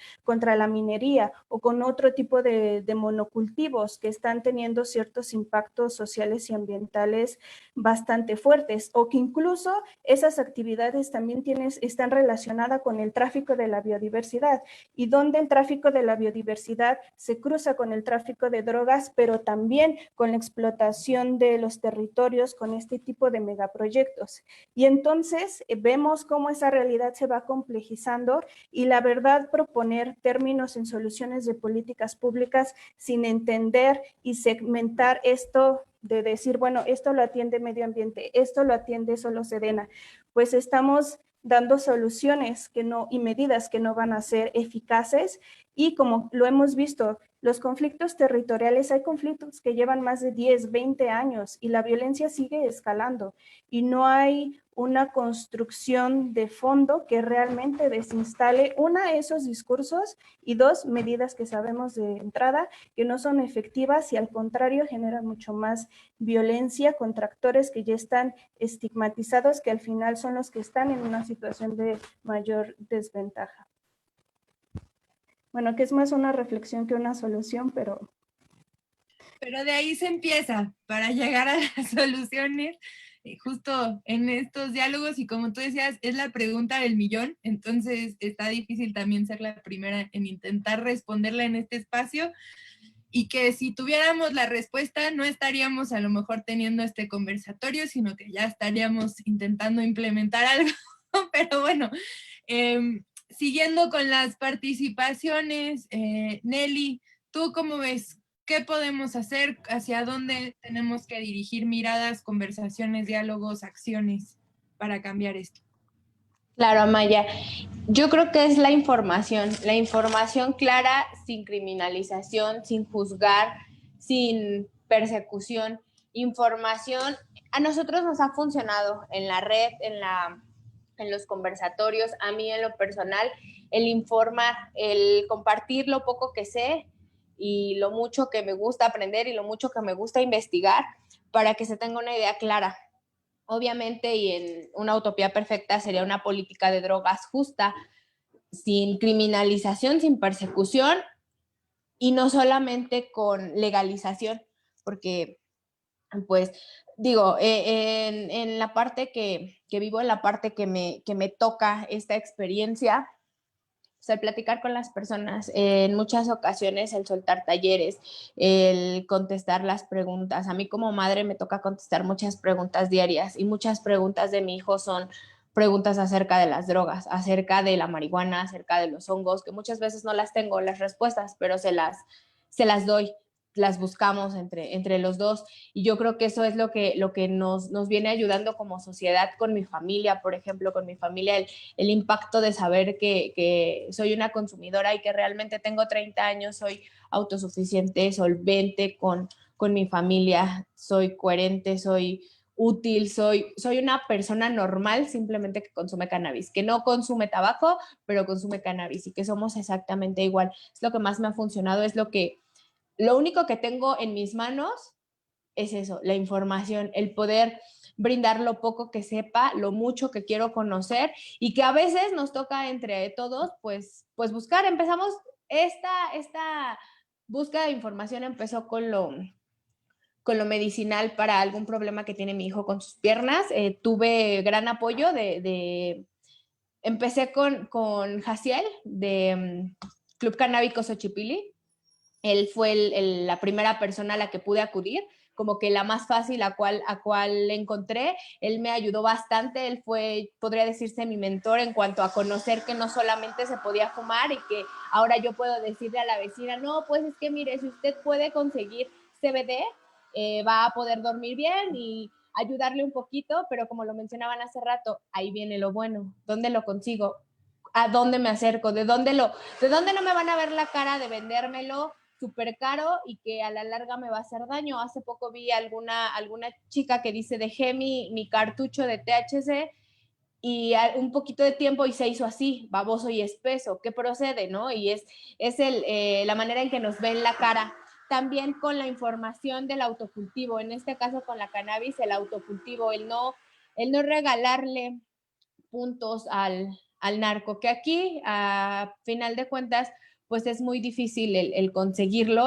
la minería o con otro tipo de monocultivos que están teniendo ciertos impactos sociales y ambientales bastante fuertes, o que incluso esas actividades también están relacionadas con el tráfico de la biodiversidad, y donde el tráfico de la biodiversidad se cruza con el tráfico de drogas, pero también con la explotación de los territorios con este tipo de megaproyectos. Y entonces vemos cómo esa realidad se va complejizando, y la verdad, proponer términos en soluciones de políticas públicas sin entender y segmentar esto de decir, bueno, esto lo atiende medio ambiente, esto lo atiende solo Sedena, pues estamos dando soluciones que no, y medidas que no van a ser eficaces, y como lo hemos visto, los conflictos territoriales, hay conflictos que llevan más de 10, 20 años y la violencia sigue escalando y no hay una construcción de fondo que realmente desinstale, una, esos discursos, y dos, medidas que sabemos de entrada que no son efectivas y al contrario generan mucho más violencia contra actores que ya están estigmatizados, que al final son los que están en una situación de mayor desventaja. Bueno, que es más una reflexión que una solución, pero de ahí se empieza para llegar a las soluciones, justo en estos diálogos, y como tú decías, es la pregunta del millón, entonces está difícil también ser la primera en intentar responderla en este espacio, y que si tuviéramos la respuesta no estaríamos a lo mejor teniendo este conversatorio, sino que ya estaríamos intentando implementar algo, pero bueno, siguiendo con las participaciones, Nelly, ¿tú cómo ves? ¿Qué podemos hacer? ¿Hacia dónde tenemos que dirigir miradas, conversaciones, diálogos, acciones para cambiar esto? Claro, Amaya. Yo creo que es la información clara, sin criminalización, sin juzgar, sin persecución. Información, a nosotros nos ha funcionado en la red, en los conversatorios, a mí en lo personal, el informar, el compartir lo poco que sé y lo mucho que me gusta aprender y lo mucho que me gusta investigar para que se tenga una idea clara. Obviamente, y en una utopía perfecta, sería una política de drogas justa, sin criminalización, sin persecución, y no solamente con legalización, porque, pues, digo, en la parte que vivo, en la parte que me toca esta experiencia, o sea, el platicar con las personas, en muchas ocasiones el soltar talleres, el contestar las preguntas. A mí como madre me toca contestar muchas preguntas diarias y muchas preguntas de mi hijo son preguntas acerca de las drogas, acerca de la marihuana, acerca de los hongos, que muchas veces no las tengo las respuestas, pero se las doy, las buscamos entre los dos, y yo creo que eso es lo que nos viene ayudando como sociedad, con mi familia, por ejemplo, con mi familia, el impacto de saber que soy una consumidora y que realmente tengo 30 años, soy autosuficiente, solvente con mi familia, soy coherente, soy útil, soy una persona normal, simplemente que consume cannabis, que no consume tabaco, pero consume cannabis, y que somos exactamente igual. Es lo que más me ha funcionado, es lo único que tengo en mis manos es eso, la información, el poder brindar lo poco que sepa, lo mucho que quiero conocer, y que a veces nos toca entre todos, pues buscar. Empezamos esta búsqueda de información, empezó con lo medicinal para algún problema que tiene mi hijo con sus piernas. Tuve gran apoyo empecé con Jaciel de Club Canábico Xochipilli. Él fue la primera persona a la que pude acudir, como que la más fácil a cual encontré. Él me ayudó bastante, él fue, podría decirse, mi mentor en cuanto a conocer que no solamente se podía fumar, y que ahora yo puedo decirle a la vecina, no, pues es que mire, si usted puede conseguir CBD, va a poder dormir bien y ayudarle un poquito, pero como lo mencionaban hace rato, ahí viene lo bueno. ¿Dónde lo consigo? ¿A dónde me acerco? ¿De dónde no me van a ver la cara de vendérmelo? súper caro y que a la larga me va a hacer daño. Hace poco vi alguna chica que dice, dejé mi cartucho de THC y un poquito de tiempo y se hizo así, baboso y espeso. ¿Qué procede, no? Y es la manera en que nos ven la cara. También con la información del autocultivo, en este caso con la cannabis, el autocultivo, el no regalarle puntos al narco, que aquí, a final de cuentas, pues es muy difícil el conseguirlo,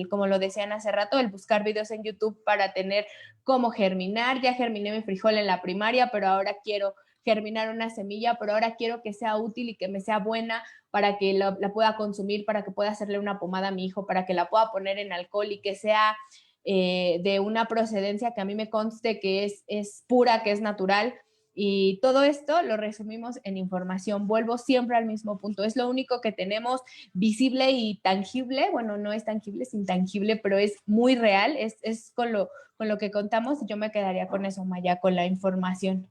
como lo decían hace rato, el buscar videos en YouTube para tener cómo germinar. Ya germiné mi frijol en la primaria, pero ahora quiero germinar una semilla, pero ahora quiero que sea útil y que me sea buena para que la pueda consumir, para que pueda hacerle una pomada a mi hijo, para que la pueda poner en alcohol y que sea de una procedencia que a mí me conste que es pura, que es natural. Y todo esto lo resumimos en información. Vuelvo siempre al mismo punto. Es lo único que tenemos visible y tangible. Bueno, no es tangible, es intangible, pero es muy real. Es con lo que contamos. Yo me quedaría con eso, Maya, con la información.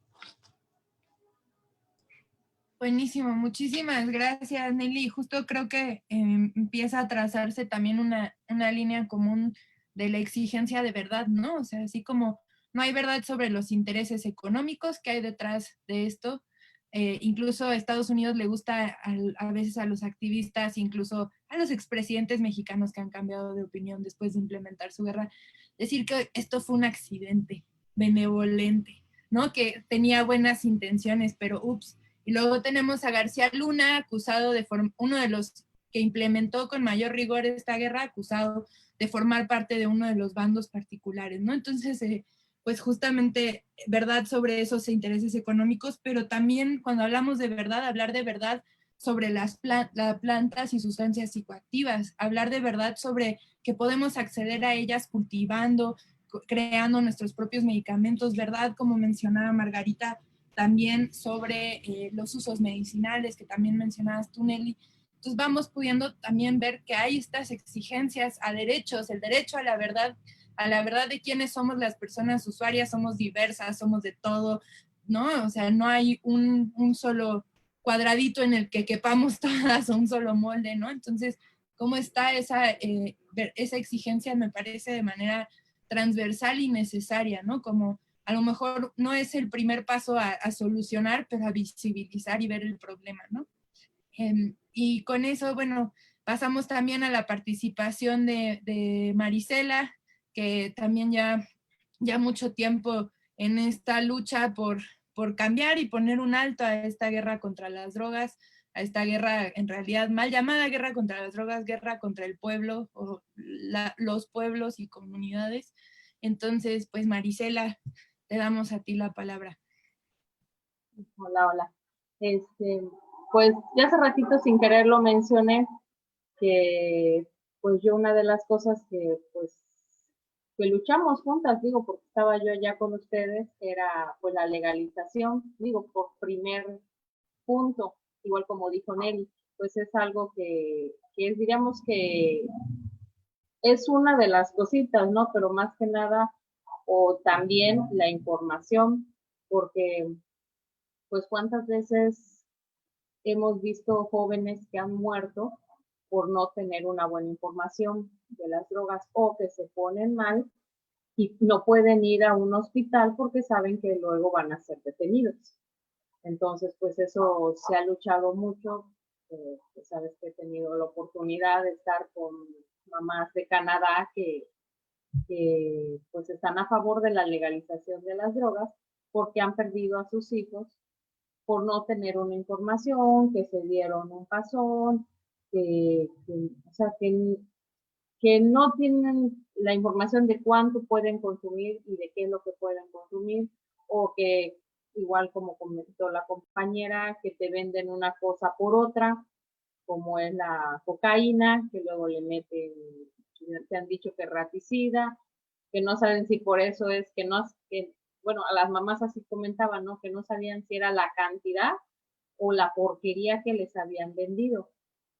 Buenísimo, muchísimas gracias, Nelly. Justo creo que empieza a trazarse también una línea común de la exigencia de verdad, ¿no? O sea, así como no hay verdad sobre los intereses económicos que hay detrás de esto. Incluso a Estados Unidos le gusta a veces a los activistas, incluso a los expresidentes mexicanos que han cambiado de opinión después de implementar su guerra, decir que esto fue un accidente benevolente, ¿no? Que tenía buenas intenciones, pero ups. Y luego tenemos a García Luna, acusado de uno de los que implementó con mayor rigor esta guerra, acusado de formar parte de uno de los bandos particulares, ¿no? Entonces, pues justamente verdad sobre esos intereses económicos, pero también cuando hablamos de verdad, hablar de verdad sobre las plantas y sustancias psicoactivas, hablar de verdad sobre que podemos acceder a ellas cultivando, creando nuestros propios medicamentos, ¿verdad? Como mencionaba Margarita, también sobre los usos medicinales que también mencionabas tú, Nelly. Entonces vamos pudiendo también ver que hay estas exigencias a derechos, el derecho a la verdad de quiénes somos las personas usuarias, somos diversas, somos de todo, ¿no? O sea, no hay un solo cuadradito en el que quepamos todas o un solo molde, ¿no? Entonces, ¿cómo está esa exigencia? Me parece de manera transversal y necesaria, ¿no? Como a lo mejor no es el primer paso a solucionar, pero a visibilizar y ver el problema, ¿no? Y con eso, bueno, pasamos también a la participación de Marisela, que también ya mucho tiempo en esta lucha por cambiar y poner un alto a esta guerra contra las drogas, a esta guerra en realidad mal llamada guerra contra las drogas, guerra contra el pueblo o los pueblos y comunidades. Entonces, pues Marisela, te damos a ti la palabra. Hola. Pues ya hace ratito sin querer lo mencioné, que pues yo una de las cosas que luchamos juntas, digo, porque estaba yo ya con ustedes, era pues la legalización, digo, por primer punto, igual como dijo Nelly, pues es algo que es, diríamos que es una de las cositas, ¿no? Pero más que nada, o también la información, porque pues cuántas veces hemos visto jóvenes que han muerto por no tener una buena información de las drogas o que se ponen mal y no pueden ir a un hospital porque saben que luego van a ser detenidos. Entonces, pues eso se ha luchado mucho. Pues sabes que he tenido la oportunidad de estar con mamás de Canadá que pues están a favor de la legalización de las drogas porque han perdido a sus hijos por no tener una información, que se dieron un pasón, o sea, que no tienen la información de cuánto pueden consumir y de qué es lo que pueden consumir, o que, igual como comentó la compañera, que te venden una cosa por otra, como es la cocaína, que luego le meten, te han dicho que es raticida, que no saben si por eso es que no, que, bueno, a las mamás así comentaban, ¿no? Que no sabían si era la cantidad o la porquería que les habían vendido.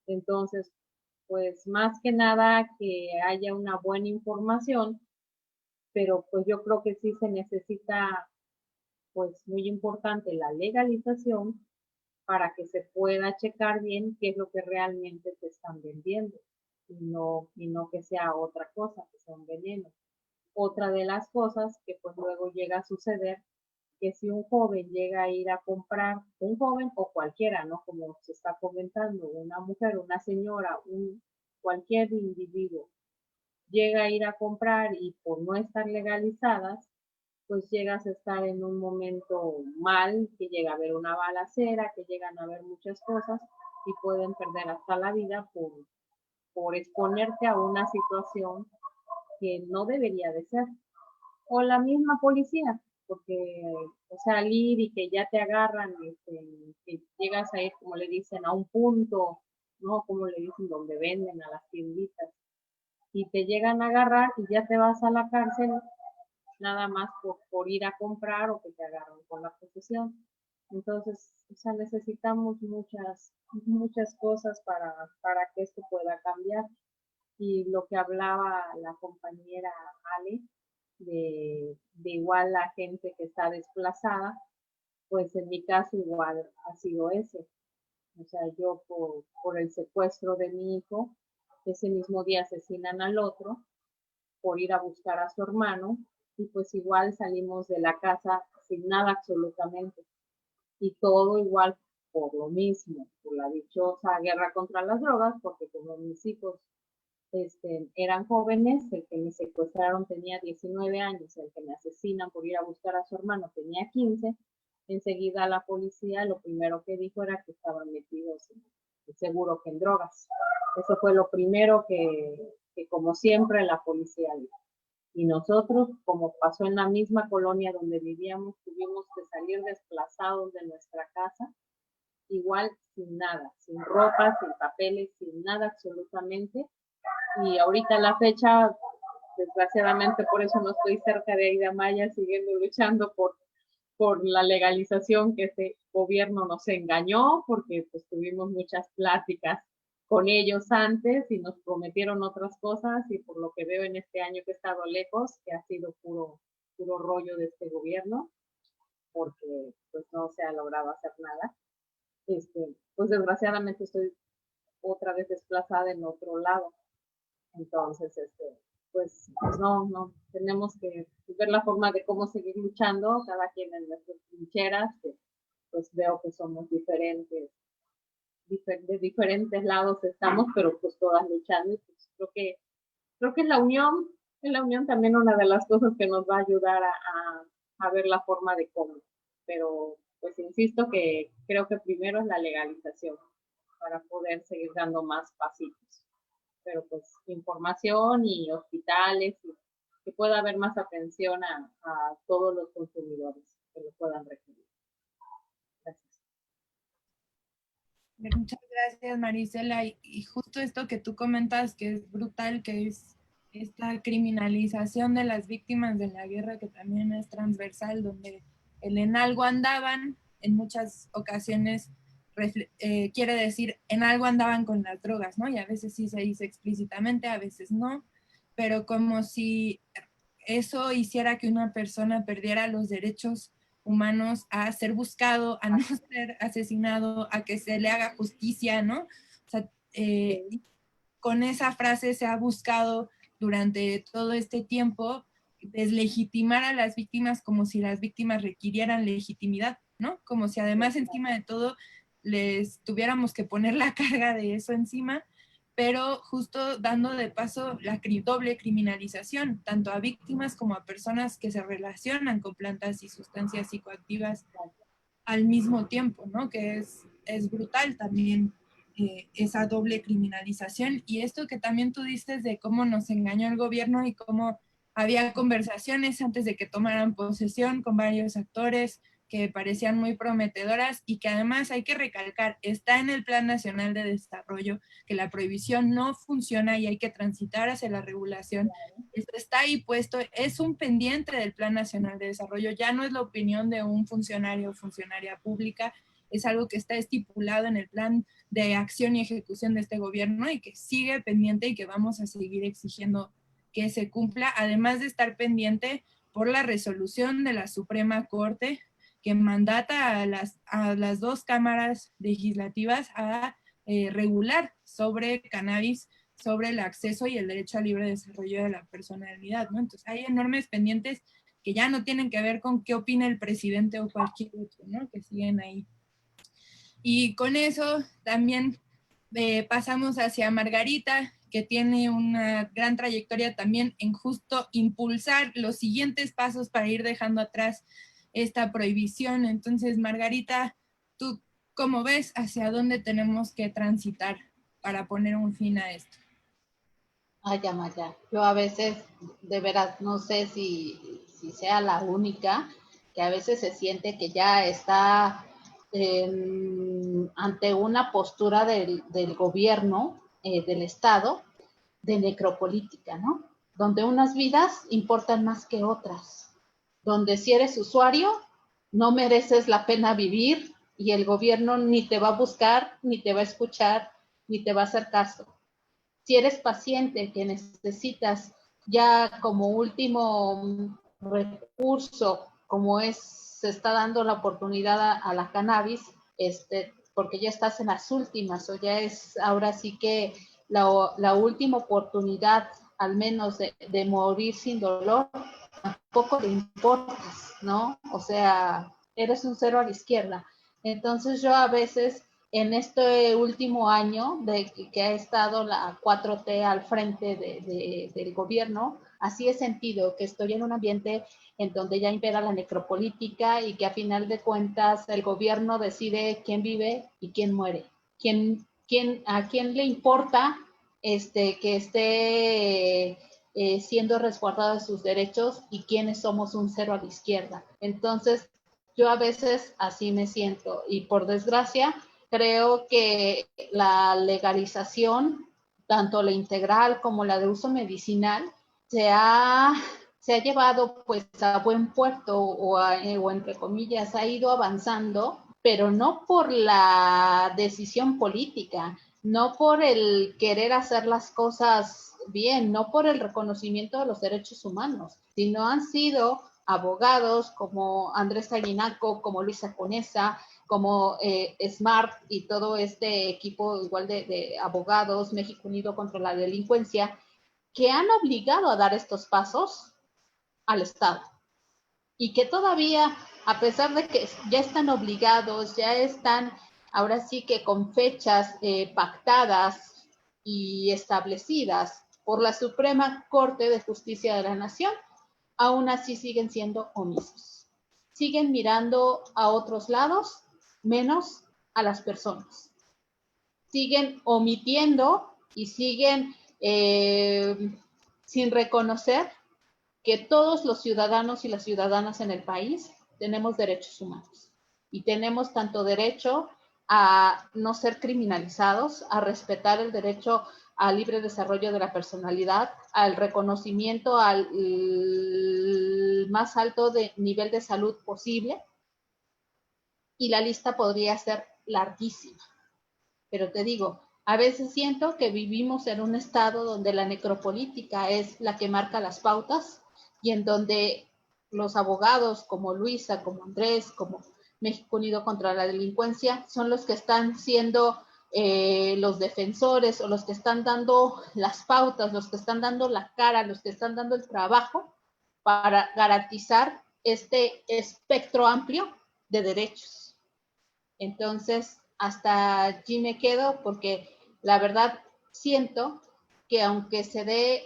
Entonces, pues más que nada que haya una buena información, pero pues yo creo que sí se necesita, pues muy importante, la legalización para que se pueda checar bien qué es lo que realmente te están vendiendo. y no que sea otra cosa, que sea un veneno. Otra de las cosas que pues luego llega a suceder, que si un joven llega a ir a comprar, un joven o cualquiera, ¿no? Como se está comentando, una mujer, una señora, cualquier individuo, llega a ir a comprar y por no estar legalizadas, pues llegas a estar en un momento mal, que llega a haber una balacera, que llegan a haber muchas cosas y pueden perder hasta la vida por exponerte a una situación que no debería de ser. O la misma policía, porque o sea, salir y que ya te agarran, que llegas a ir, como le dicen, a un punto, ¿no? Como le dicen, donde venden a las tienditas, y te llegan a agarrar y ya te vas a la cárcel nada más por ir a comprar o que te agarran con la posesión. Entonces, o sea, necesitamos muchas cosas para que esto pueda cambiar. Y lo que hablaba la compañera Ale, de igual la gente que está desplazada, pues en mi caso igual ha sido ese. O sea, yo por el secuestro de mi hijo, ese mismo día asesinan al otro por ir a buscar a su hermano y pues igual salimos de la casa sin nada absolutamente. Y todo igual por lo mismo, por la dichosa guerra contra las drogas, porque como mis hijos eran jóvenes, el que me secuestraron tenía 19 años, el que me asesinan por ir a buscar a su hermano tenía 15, enseguida la policía lo primero que dijo era que estaban metidos seguro que en drogas. Eso fue lo primero que como siempre la policía dijo. Y nosotros, como pasó en la misma colonia donde vivíamos, tuvimos que salir desplazados de nuestra casa, igual sin nada, sin ropa, sin papeles, sin nada absolutamente. Y ahorita la fecha, desgraciadamente por eso no estoy cerca de Aida Maya, siguiendo luchando por la legalización, que este gobierno nos engañó, porque pues tuvimos muchas pláticas con ellos antes y nos prometieron otras cosas, y por lo que veo en este año que he estado lejos, que ha sido puro rollo de este gobierno, porque pues no se ha logrado hacer nada. Pues desgraciadamente estoy otra vez desplazada en otro lado. Entonces, pues no, tenemos que ver la forma de cómo seguir luchando, cada quien en nuestras trincheras, que pues veo que somos diferentes, de diferentes lados estamos, pero pues todas luchando, y pues creo que es la unión también una de las cosas que nos va a ayudar a ver la forma de cómo, pero pues insisto que creo que primero es la legalización para poder seguir dando más pasitos. Pero pues información y hospitales, y que pueda haber más atención a todos los consumidores que lo puedan requerir. Gracias. Muchas gracias, Marisela. Y justo esto que tú comentas, que es brutal, que es esta criminalización de las víctimas de la guerra, que también es transversal, donde el en algo andaban, en muchas ocasiones quiere decir en algo andaban con las drogas, ¿no? Y a veces sí se dice explícitamente, a veces no, pero como si eso hiciera que una persona perdiera los derechos humanos a ser buscado, a no ser asesinado, a que se le haga justicia, ¿no? O sea, con esa frase se ha buscado durante todo este tiempo deslegitimar a las víctimas, como si las víctimas requirieran legitimidad, ¿no? Como si además encima de todo les tuviéramos que poner la carga de eso encima, pero justo dando de paso la doble criminalización, tanto a víctimas como a personas que se relacionan con plantas y sustancias psicoactivas al mismo tiempo, ¿no? Que es brutal también esa doble criminalización. Y esto que también tú dices de cómo nos engañó el gobierno y cómo había conversaciones antes de que tomaran posesión con varios actores que parecían muy prometedoras, y que además hay que recalcar, está en el Plan Nacional de Desarrollo, que la prohibición no funciona y hay que transitar hacia la regulación. Esto está ahí puesto, es un pendiente del Plan Nacional de Desarrollo, ya no es la opinión de un funcionario o funcionaria pública, es algo que está estipulado en el plan de acción y ejecución de este gobierno y que sigue pendiente y que vamos a seguir exigiendo que se cumpla, además de estar pendiente por la resolución de la Suprema Corte que mandata a las dos cámaras legislativas a regular sobre cannabis sobre el acceso y el derecho al libre desarrollo de la personalidad, ¿no? Entonces hay enormes pendientes que ya no tienen que ver con qué opina el presidente o cualquier otro, ¿no? Que siguen ahí. Y con eso también pasamos hacia Margarita, que tiene una gran trayectoria también en justo impulsar los siguientes pasos para ir dejando atrás esta prohibición. Entonces, Margarita, ¿tú cómo ves hacia dónde tenemos que transitar para poner un fin a esto? Ay, Amaya, yo a veces, de veras, no sé si sea la única, que a veces se siente que ya está ante una postura del gobierno, del Estado, de necropolítica, ¿no? Donde unas vidas importan más que otras, donde si eres usuario, no mereces la pena vivir y el gobierno ni te va a buscar, ni te va a escuchar, ni te va a hacer caso. Si eres paciente que necesitas ya como último recurso, como se está dando la oportunidad a la cannabis, porque ya estás en las últimas, o ya es ahora sí que la última oportunidad, al menos de morir sin dolor, tampoco te importas, ¿no? O sea, eres un cero a la izquierda. Entonces yo a veces en este último año que ha estado la 4T al frente del gobierno, así he sentido que estoy en un ambiente en donde ya impera la necropolítica y que a final de cuentas el gobierno decide quién vive y quién muere, a quién le importa que esté siendo resguardado de sus derechos y quiénes somos un cero a la izquierda. Entonces, yo a veces así me siento y por desgracia creo que la legalización, tanto la integral como la de uso medicinal, se ha llevado pues a buen puerto o entre comillas ha ido avanzando, pero no por la decisión política, no por el querer hacer las cosas bien, no por el reconocimiento de los derechos humanos, sino han sido abogados como Andrés Aguinaco, como Luisa Conesa, como SMART y todo este equipo igual de abogados, México Unido contra la Delincuencia, que han obligado a dar estos pasos al Estado. Y que todavía, a pesar de que ya están obligados, ya están ahora sí que con fechas pactadas y establecidas por la Suprema Corte de Justicia de la Nación, aún así siguen siendo omisos. Siguen mirando a otros lados, menos a las personas. Siguen omitiendo y siguen sin reconocer que todos los ciudadanos y las ciudadanas en el país tenemos derechos humanos y tenemos tanto derecho a no ser criminalizados, a respetar el derecho al libre desarrollo de la personalidad, al reconocimiento al más alto nivel de salud posible, y la lista podría ser larguísima. Pero te digo, a veces siento que vivimos en un estado donde la necropolítica es la que marca las pautas y en donde los abogados como Luisa, como Andrés, como México Unido contra la Delincuencia son los que están siendo los defensores o los que están dando las pautas, los que están dando la cara, los que están dando el trabajo para garantizar este espectro amplio de derechos. Entonces, hasta allí me quedo porque la verdad siento que aunque se dé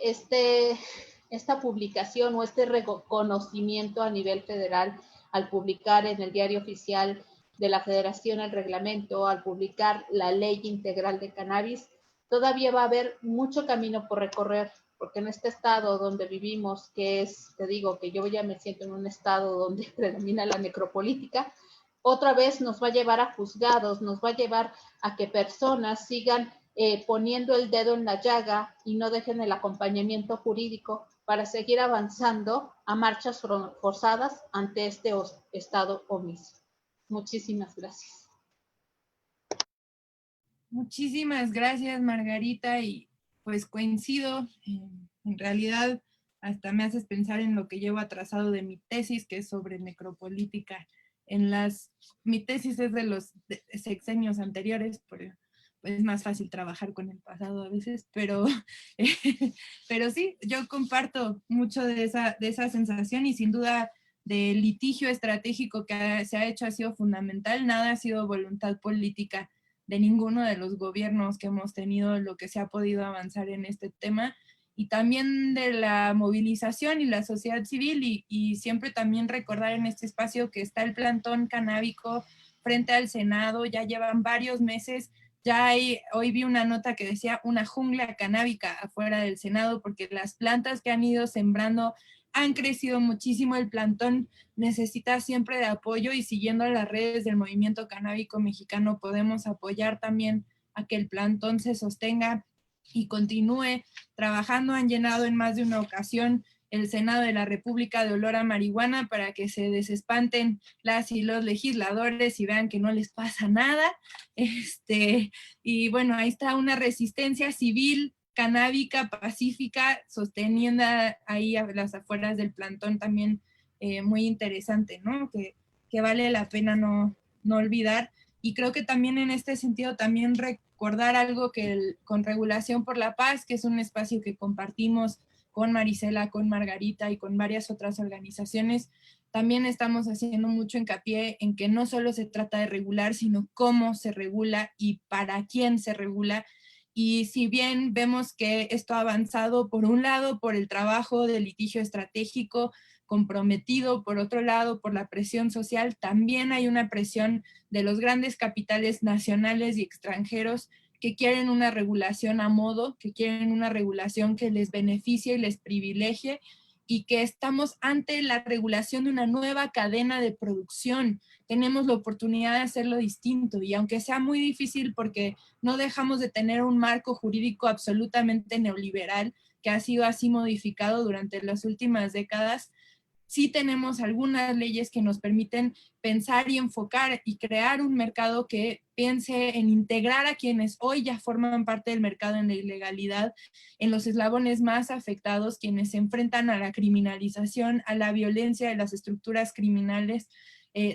esta publicación o este reconocimiento a nivel federal al publicar en el Diario Oficial de la Federación el reglamento, al publicar la ley integral de cannabis, todavía va a haber mucho camino por recorrer, porque en este estado donde vivimos, que es, te digo, que yo ya me siento en un estado donde predomina la necropolítica, otra vez nos va a llevar a juzgados, nos va a llevar a que personas sigan poniendo el dedo en la llaga y no dejen el acompañamiento jurídico para seguir avanzando a marchas forzadas ante este estado omiso. Muchísimas gracias. Muchísimas gracias, Margarita, y pues coincido, en realidad hasta me haces pensar en lo que llevo atrasado de mi tesis, que es sobre necropolítica. Mi tesis es de los sexenios anteriores, es más fácil trabajar con el pasado a veces, pero, pero sí, yo comparto mucho de esa sensación y sin duda del litigio estratégico que se ha hecho ha sido fundamental. Nada ha sido voluntad política de ninguno de los gobiernos que hemos tenido lo que se ha podido avanzar en este tema, y también de la movilización y la sociedad civil, y siempre también recordar en este espacio que está el plantón canábico frente al Senado, ya llevan varios meses. Hoy vi una nota que decía una jungla canábica afuera del Senado, porque las plantas que han ido sembrando han crecido muchísimo. El plantón necesita siempre de apoyo, y siguiendo las redes del movimiento canábico mexicano podemos apoyar también a que el plantón se sostenga y continúe trabajando. Han llenado en más de una ocasión el Senado de la República de olor a marihuana para que se desespanten las y los legisladores y vean que no les pasa nada. Y bueno, ahí está una resistencia civil, canábica, pacífica, sosteniendo ahí a las afueras del plantón también, muy interesante, ¿no? Que vale la pena no olvidar. Y creo que también en este sentido también recordar algo que con Regulación por la Paz, que es un espacio que compartimos con Marisela, con Margarita y con varias otras organizaciones, también estamos haciendo mucho hincapié en que no solo se trata de regular, sino cómo se regula y para quién se regula. Y si bien vemos que esto ha avanzado, por un lado, por el trabajo de litigio estratégico comprometido, por otro lado, por la presión social, también hay una presión de los grandes capitales nacionales y extranjeros que quieren una regulación a modo, que quieren una regulación que les beneficie y les privilegie, y que estamos ante la regulación de una nueva cadena de producción. Tenemos la oportunidad de hacerlo distinto, y aunque sea muy difícil porque no dejamos de tener un marco jurídico absolutamente neoliberal que ha sido así modificado durante las últimas décadas, sí tenemos algunas leyes que nos permiten pensar y enfocar y crear un mercado que piense en integrar a quienes hoy ya forman parte del mercado en la ilegalidad, en los eslabones más afectados, quienes se enfrentan a la criminalización, a la violencia de las estructuras criminales,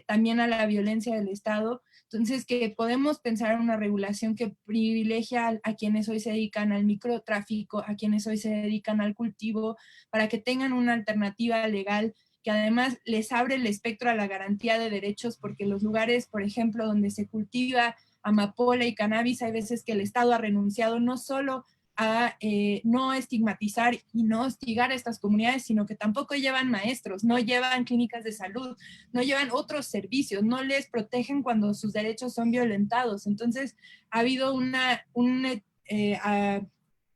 también a la violencia del Estado. Entonces, que podemos pensar en una regulación que privilegia a quienes hoy se dedican al microtráfico, a quienes hoy se dedican al cultivo, para que tengan una alternativa legal que además les abre el espectro a la garantía de derechos, porque los lugares, por ejemplo, donde se cultiva amapola y cannabis, hay veces que el Estado ha renunciado no solo a no estigmatizar y no hostigar a estas comunidades, sino que tampoco llevan maestros, no llevan clínicas de salud, no llevan otros servicios, no les protegen cuando sus derechos son violentados. Entonces, ha habido un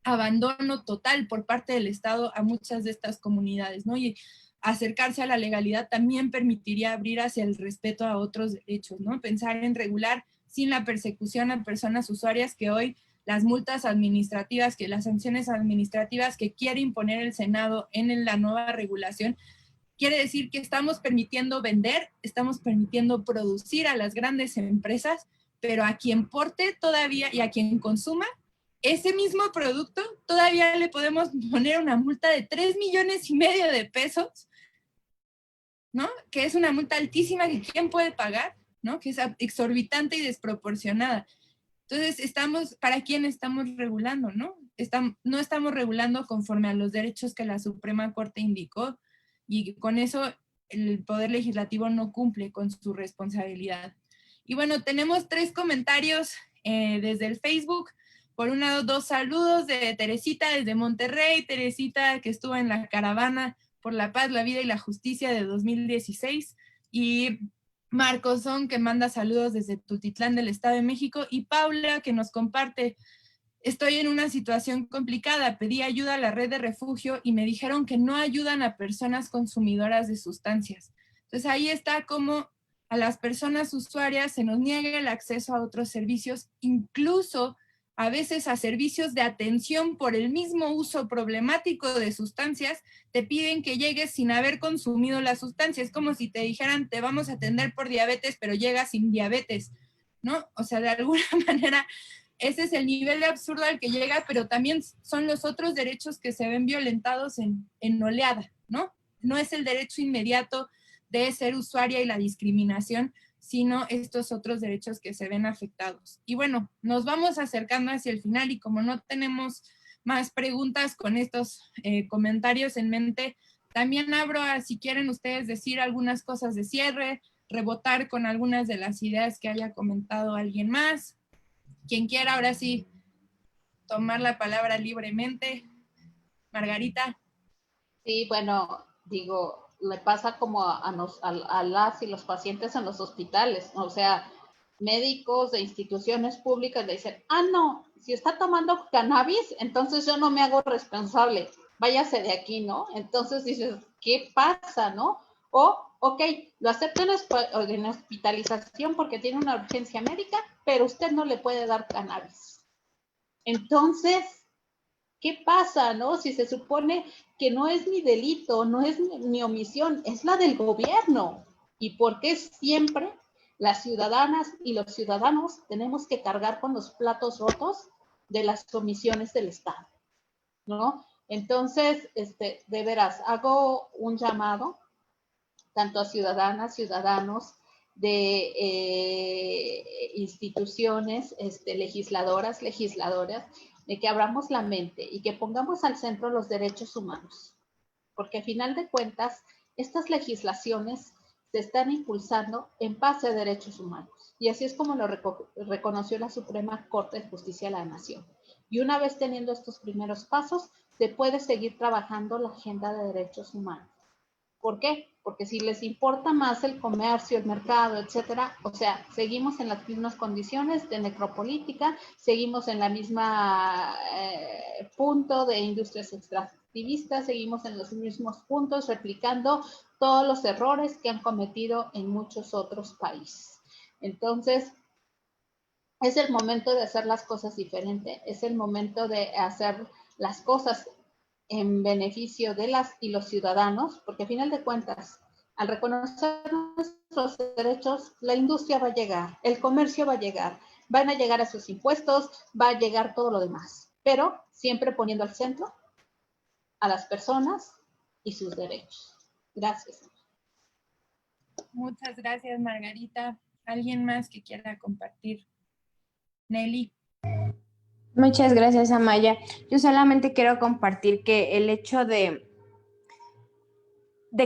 abandono total por parte del Estado a muchas de estas comunidades, ¿no? Y acercarse a la legalidad también permitiría abrir hacia el respeto a otros derechos, ¿no? Pensar en regular sin la persecución a personas usuarias, que hoy las multas administrativas, que las sanciones administrativas que quiere imponer el Senado en la nueva regulación, quiere decir que estamos permitiendo vender, estamos permitiendo producir a las grandes empresas, pero a quien porte todavía y a quien consuma ese mismo producto, todavía le podemos poner una multa de 3,5 millones de pesos, ¿no? Que es una multa altísima que quién puede pagar, ¿no? Que es exorbitante y desproporcionada. Entonces, ¿para quién estamos regulando, no? No estamos regulando conforme a los derechos que la Suprema Corte indicó, y con eso el Poder Legislativo no cumple con su responsabilidad. Y bueno, tenemos 3 comentarios desde el Facebook. Por un lado, 2 saludos de Teresita desde Monterrey. Teresita, que estuvo en la caravana por la paz, la vida y la justicia de 2016. Y Marcosón, que manda saludos desde Tultitlán del Estado de México. Y Paula, que nos comparte: estoy en una situación complicada, pedí ayuda a la red de refugio y me dijeron que no ayudan a personas consumidoras de sustancias. Entonces ahí está como a las personas usuarias se nos niega el acceso a otros servicios, incluso a veces a servicios de atención por el mismo uso problemático de sustancias. Te piden que llegues sin haber consumido la sustancia. Es como si te dijeran, te vamos a atender por diabetes, pero llegas sin diabetes, ¿no? O sea, de alguna manera, ese es el nivel de absurdo al que llega, pero también son los otros derechos que se ven violentados en oleada, ¿no? No es el derecho inmediato de ser usuaria y la discriminación, sino estos otros derechos que se ven afectados. Y bueno, nos vamos acercando hacia el final y como no tenemos más preguntas con estos comentarios en mente, también abro a si quieren ustedes decir algunas cosas de cierre, rebotar con algunas de las ideas que haya comentado alguien más. Quien quiera, ahora sí, tomar la palabra libremente. Margarita. Sí, bueno, digo, le pasa como a las y los pacientes en los hospitales, ¿no? O sea, médicos de instituciones públicas le dicen, no, si está tomando cannabis, entonces yo no me hago responsable, váyase de aquí, ¿no? Entonces dices, ¿qué pasa, no? O, ok, lo acepto en hospitalización porque tiene una urgencia médica, pero usted no le puede dar cannabis. Entonces, ¿qué pasa, no? Si se supone que no es mi delito, no es mi omisión, es la del gobierno. ¿Y por qué siempre las ciudadanas y los ciudadanos tenemos que cargar con los platos rotos de las omisiones del Estado, ¿no? Entonces, de veras, hago un llamado tanto a ciudadanas, ciudadanos, de instituciones, legisladoras, de que abramos la mente y que pongamos al centro los derechos humanos. Porque a final de cuentas, estas legislaciones se están impulsando en base a derechos humanos. Y así es como lo reconoció la Suprema Corte de Justicia de la Nación. Y una vez teniendo estos primeros pasos, se puede seguir trabajando la agenda de derechos humanos. ¿Por qué? Porque si les importa más el comercio, el mercado, etcétera, o sea, seguimos en las mismas condiciones de necropolítica, seguimos en la misma punto de industrias extractivistas, seguimos en los mismos puntos replicando todos los errores que han cometido en muchos otros países. Entonces, es el momento de hacer las cosas diferente, es el momento de hacer las cosas en beneficio de las y los ciudadanos, porque a final de cuentas, al reconocer nuestros derechos, la industria va a llegar, el comercio va a llegar, van a llegar a sus impuestos, va a llegar todo lo demás, pero siempre poniendo al centro a las personas y sus derechos. Gracias. Muchas gracias, Margarita. ¿Alguien más que quiera compartir? Nelly. Muchas gracias, Amaya. Yo solamente quiero compartir que el hecho de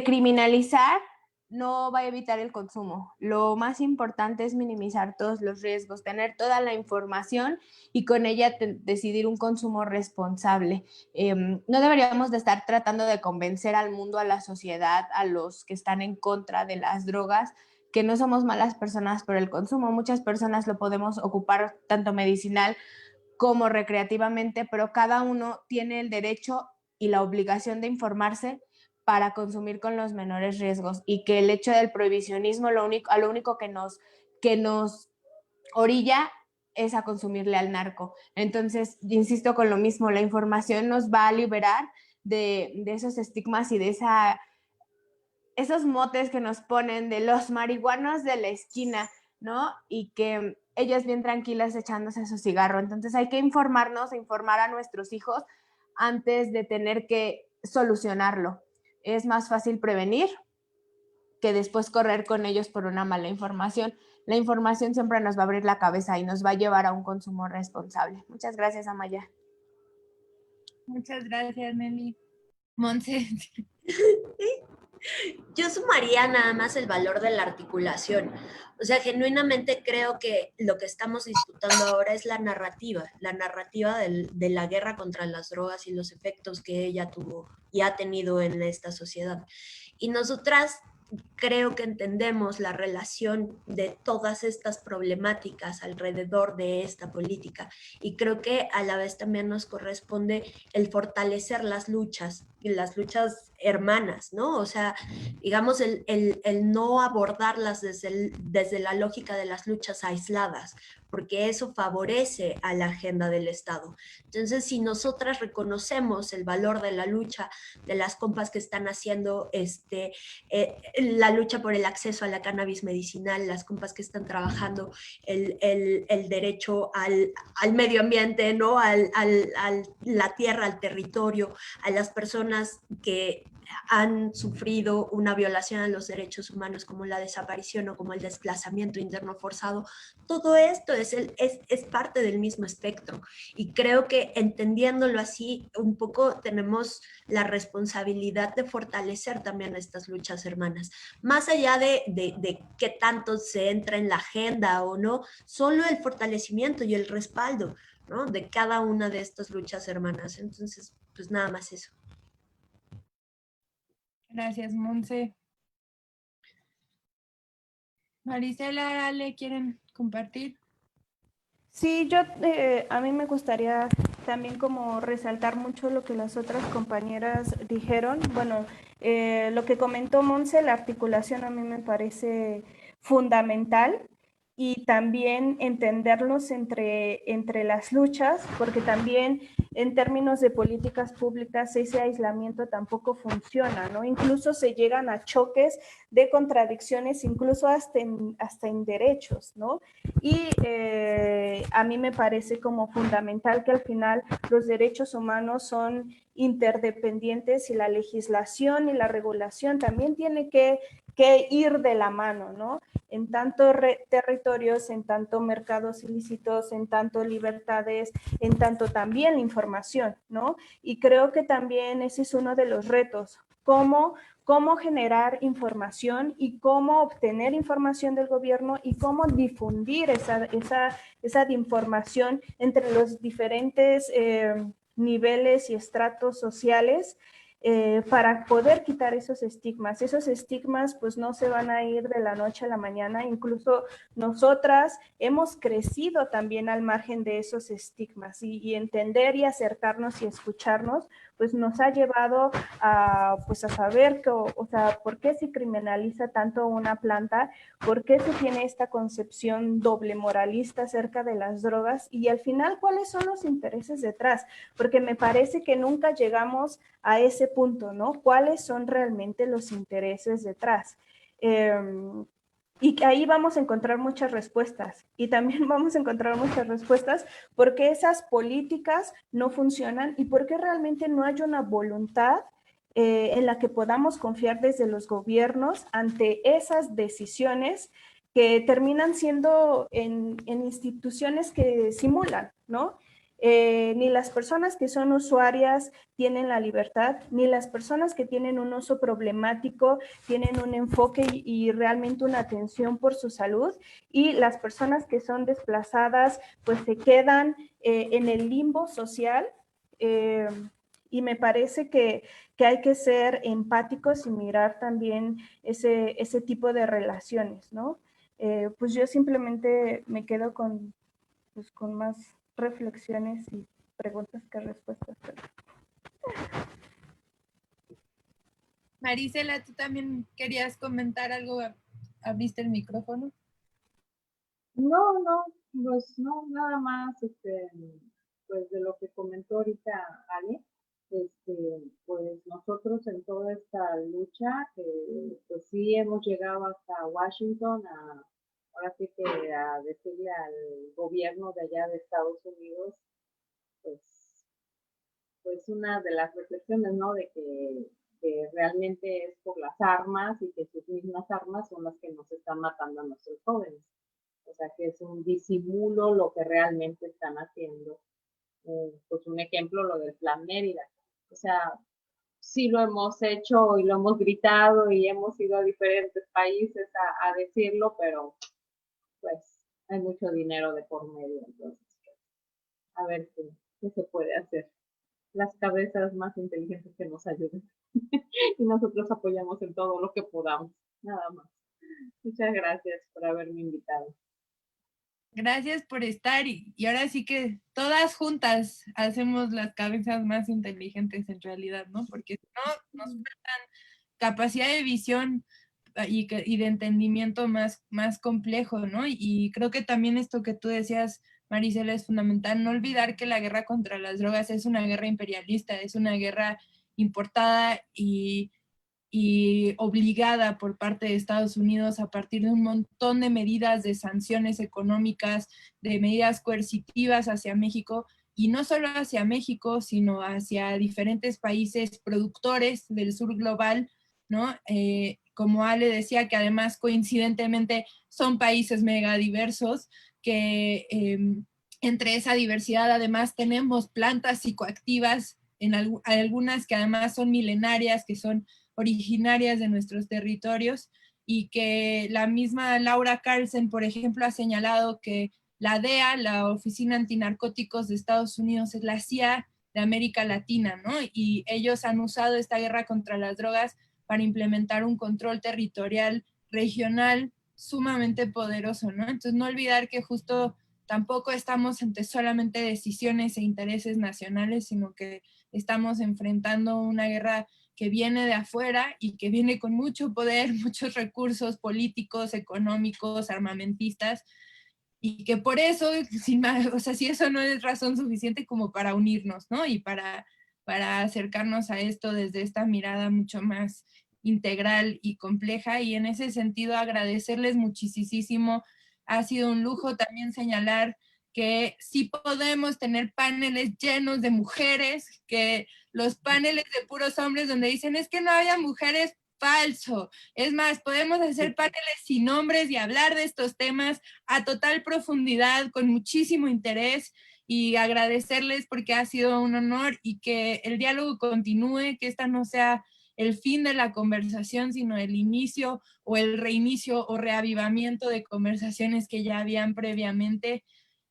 criminalizar no va a evitar el consumo. Lo más importante es minimizar todos los riesgos, tener toda la información y con ella decidir un consumo responsable. No deberíamos de estar tratando de convencer al mundo, a la sociedad, a los que están en contra de las drogas, que no somos malas personas por el consumo. Muchas personas lo podemos ocupar tanto medicinal como recreativamente, pero cada uno tiene el derecho y la obligación de informarse para consumir con los menores riesgos, y que el hecho del prohibicionismo lo único que nos orilla es a consumirle al narco. Entonces, insisto con lo mismo, la información nos va a liberar de esos estigmas y de esos motes que nos ponen de los marihuanos de la esquina, ¿no? Y que ellas bien tranquilas echándose su cigarro. Entonces hay que informarnos, informar a nuestros hijos antes de tener que solucionarlo. Es más fácil prevenir que después correr con ellos por una mala información. La información siempre nos va a abrir la cabeza y nos va a llevar a un consumo responsable. Muchas gracias, Amaya. Muchas gracias, Nelly. Montse. Yo sumaría nada más el valor de la articulación. O sea, genuinamente creo que lo que estamos disputando ahora es la narrativa de la guerra contra las drogas y los efectos que ella tuvo y ha tenido en esta sociedad. Y nosotras creo que entendemos la relación de todas estas problemáticas alrededor de esta política, y creo que a la vez también nos corresponde el fortalecer las luchas hermanas, ¿no? O sea, digamos, el no abordarlas desde la lógica de las luchas aisladas, porque eso favorece a la agenda del Estado. Entonces, si nosotras reconocemos el valor de la lucha de las compas que están haciendo la lucha por el acceso a la cannabis medicinal, las compas que están trabajando el derecho al medio ambiente, ¿no? A la tierra, al territorio, a las personas que han sufrido una violación a los derechos humanos como la desaparición o como el desplazamiento interno forzado. Todo esto es parte del mismo espectro, y creo que entendiéndolo así un poco tenemos la responsabilidad de fortalecer también estas luchas hermanas, más allá de qué tanto se entra en la agenda o no, solo el fortalecimiento y el respaldo, ¿no?, de cada una de estas luchas hermanas. Entonces, pues nada más eso. Gracias, Monse. Marisela, Ale, ¿quieren compartir? Sí, a mí me gustaría también como resaltar mucho lo que las otras compañeras dijeron. Bueno, lo que comentó Monse, la articulación a mí me parece fundamental, y también entenderlos entre las luchas, porque también en términos de políticas públicas ese aislamiento tampoco funciona, ¿no? Incluso se llegan a choques de contradicciones, incluso hasta en derechos, ¿no? Y a mí me parece como fundamental que al final los derechos humanos son interdependientes, y la legislación y la regulación también tiene que ir de la mano, ¿no? En tanto territorios, en tanto mercados ilícitos, en tanto libertades, en tanto también información, ¿no? Y creo que también ese es uno de los retos, cómo generar información y cómo obtener información del gobierno y cómo difundir esa información entre los diferentes niveles y estratos sociales, para poder quitar esos estigmas. Esos estigmas pues no se van a ir de la noche a la mañana, incluso nosotras hemos crecido también al margen de esos estigmas, y entender y acercarnos y escucharnos pues nos ha llevado a saber o sea, por qué se criminaliza tanto una planta, por qué se tiene esta concepción doble moralista acerca de las drogas, y al final cuáles son los intereses detrás, porque me parece que nunca llegamos a ese punto, ¿no? ¿Cuáles son realmente los intereses detrás? Y ahí vamos a encontrar muchas respuestas, y también vamos a encontrar muchas respuestas porque esas políticas no funcionan y porque realmente no hay una voluntad en la que podamos confiar desde los gobiernos ante esas decisiones que terminan siendo en instituciones que simulan, ¿no? Ni las personas que son usuarias tienen la libertad, ni las personas que tienen un uso problemático tienen un enfoque y realmente una atención por su salud, y las personas que son desplazadas pues se quedan en el limbo social, y me parece que hay que ser empáticos y mirar también ese tipo de relaciones, ¿no? Pues yo simplemente me quedo con más reflexiones y preguntas que respuestas. Marisela, tú también querías comentar algo, abriste el micrófono. No, pues no, nada más, pues de lo que comentó ahorita Ale, pues nosotros en toda esta lucha, pues sí hemos llegado hasta Washington ahora sí que a decirle al gobierno de allá de Estados Unidos, pues una de las reflexiones, ¿no? De que realmente es por las armas y que sus mismas armas son las que nos están matando a nuestros jóvenes. O sea, que es un disimulo lo que realmente están haciendo. Pues un ejemplo, lo del Plan Mérida. O sea, sí lo hemos hecho y lo hemos gritado y hemos ido a diferentes países a decirlo, pero pues hay mucho dinero de por medio. Entonces, a ver qué se puede hacer. Las cabezas más inteligentes que nos ayuden. Y nosotros apoyamos en todo lo que podamos. Nada más. Muchas gracias por haberme invitado. Gracias por estar, y ahora sí que todas juntas hacemos las cabezas más inteligentes en realidad, ¿no? Porque si no, nos faltan capacidad de visión y de entendimiento más complejo, ¿no? Y creo que también esto que tú decías, Marisela, es fundamental, no olvidar que la guerra contra las drogas es una guerra imperialista, es una guerra importada y obligada por parte de Estados Unidos a partir de un montón de medidas, de sanciones económicas, de medidas coercitivas hacia México, y no solo hacia México, sino hacia diferentes países productores del sur global, ¿no? Como Ale decía, que además coincidentemente son países megadiversos, que entre esa diversidad además tenemos plantas psicoactivas, algunas que además son milenarias, que son originarias de nuestros territorios, y que la misma Laura Carlsen, por ejemplo, ha señalado que la DEA, la Oficina Antinarcóticos de Estados Unidos, es la CIA de América Latina, ¿no? Y ellos han usado esta guerra contra las drogas para implementar un control territorial regional sumamente poderoso, ¿no? Entonces, no olvidar que justo tampoco estamos ante solamente decisiones e intereses nacionales, sino que estamos enfrentando una guerra que viene de afuera y que viene con mucho poder, muchos recursos políticos, económicos, armamentistas, y que por eso, o sea, si eso no es razón suficiente como para unirnos, ¿no? Y para acercarnos a esto desde esta mirada mucho más integral y compleja, y en ese sentido agradecerles muchísimo. Ha sido un lujo también señalar que sí podemos tener paneles llenos de mujeres, que los paneles de puros hombres donde dicen es que no haya mujeres, falso. Es más, podemos hacer paneles sin hombres y hablar de estos temas a total profundidad, con muchísimo interés, y agradecerles porque ha sido un honor, y que el diálogo continúe, que esta no sea el fin de la conversación, sino el inicio o el reinicio o reavivamiento de conversaciones que ya habían previamente.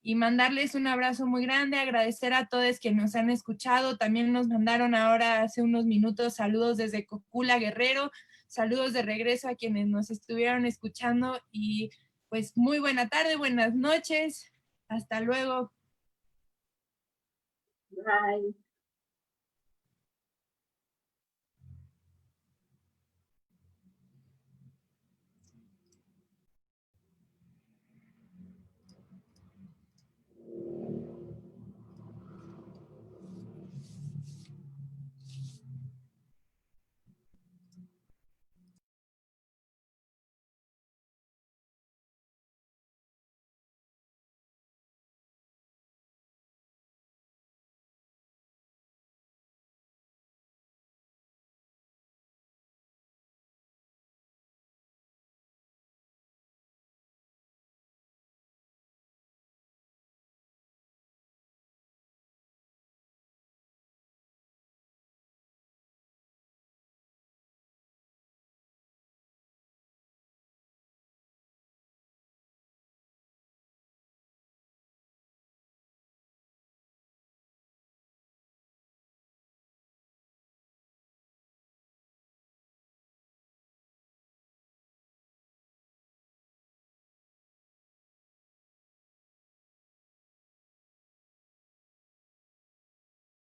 Y mandarles un abrazo muy grande, agradecer a todos que nos han escuchado. También nos mandaron ahora hace unos minutos saludos desde Cocula, Guerrero, saludos de regreso a quienes nos estuvieron escuchando, y pues muy buena tarde, buenas noches, hasta luego. Bye.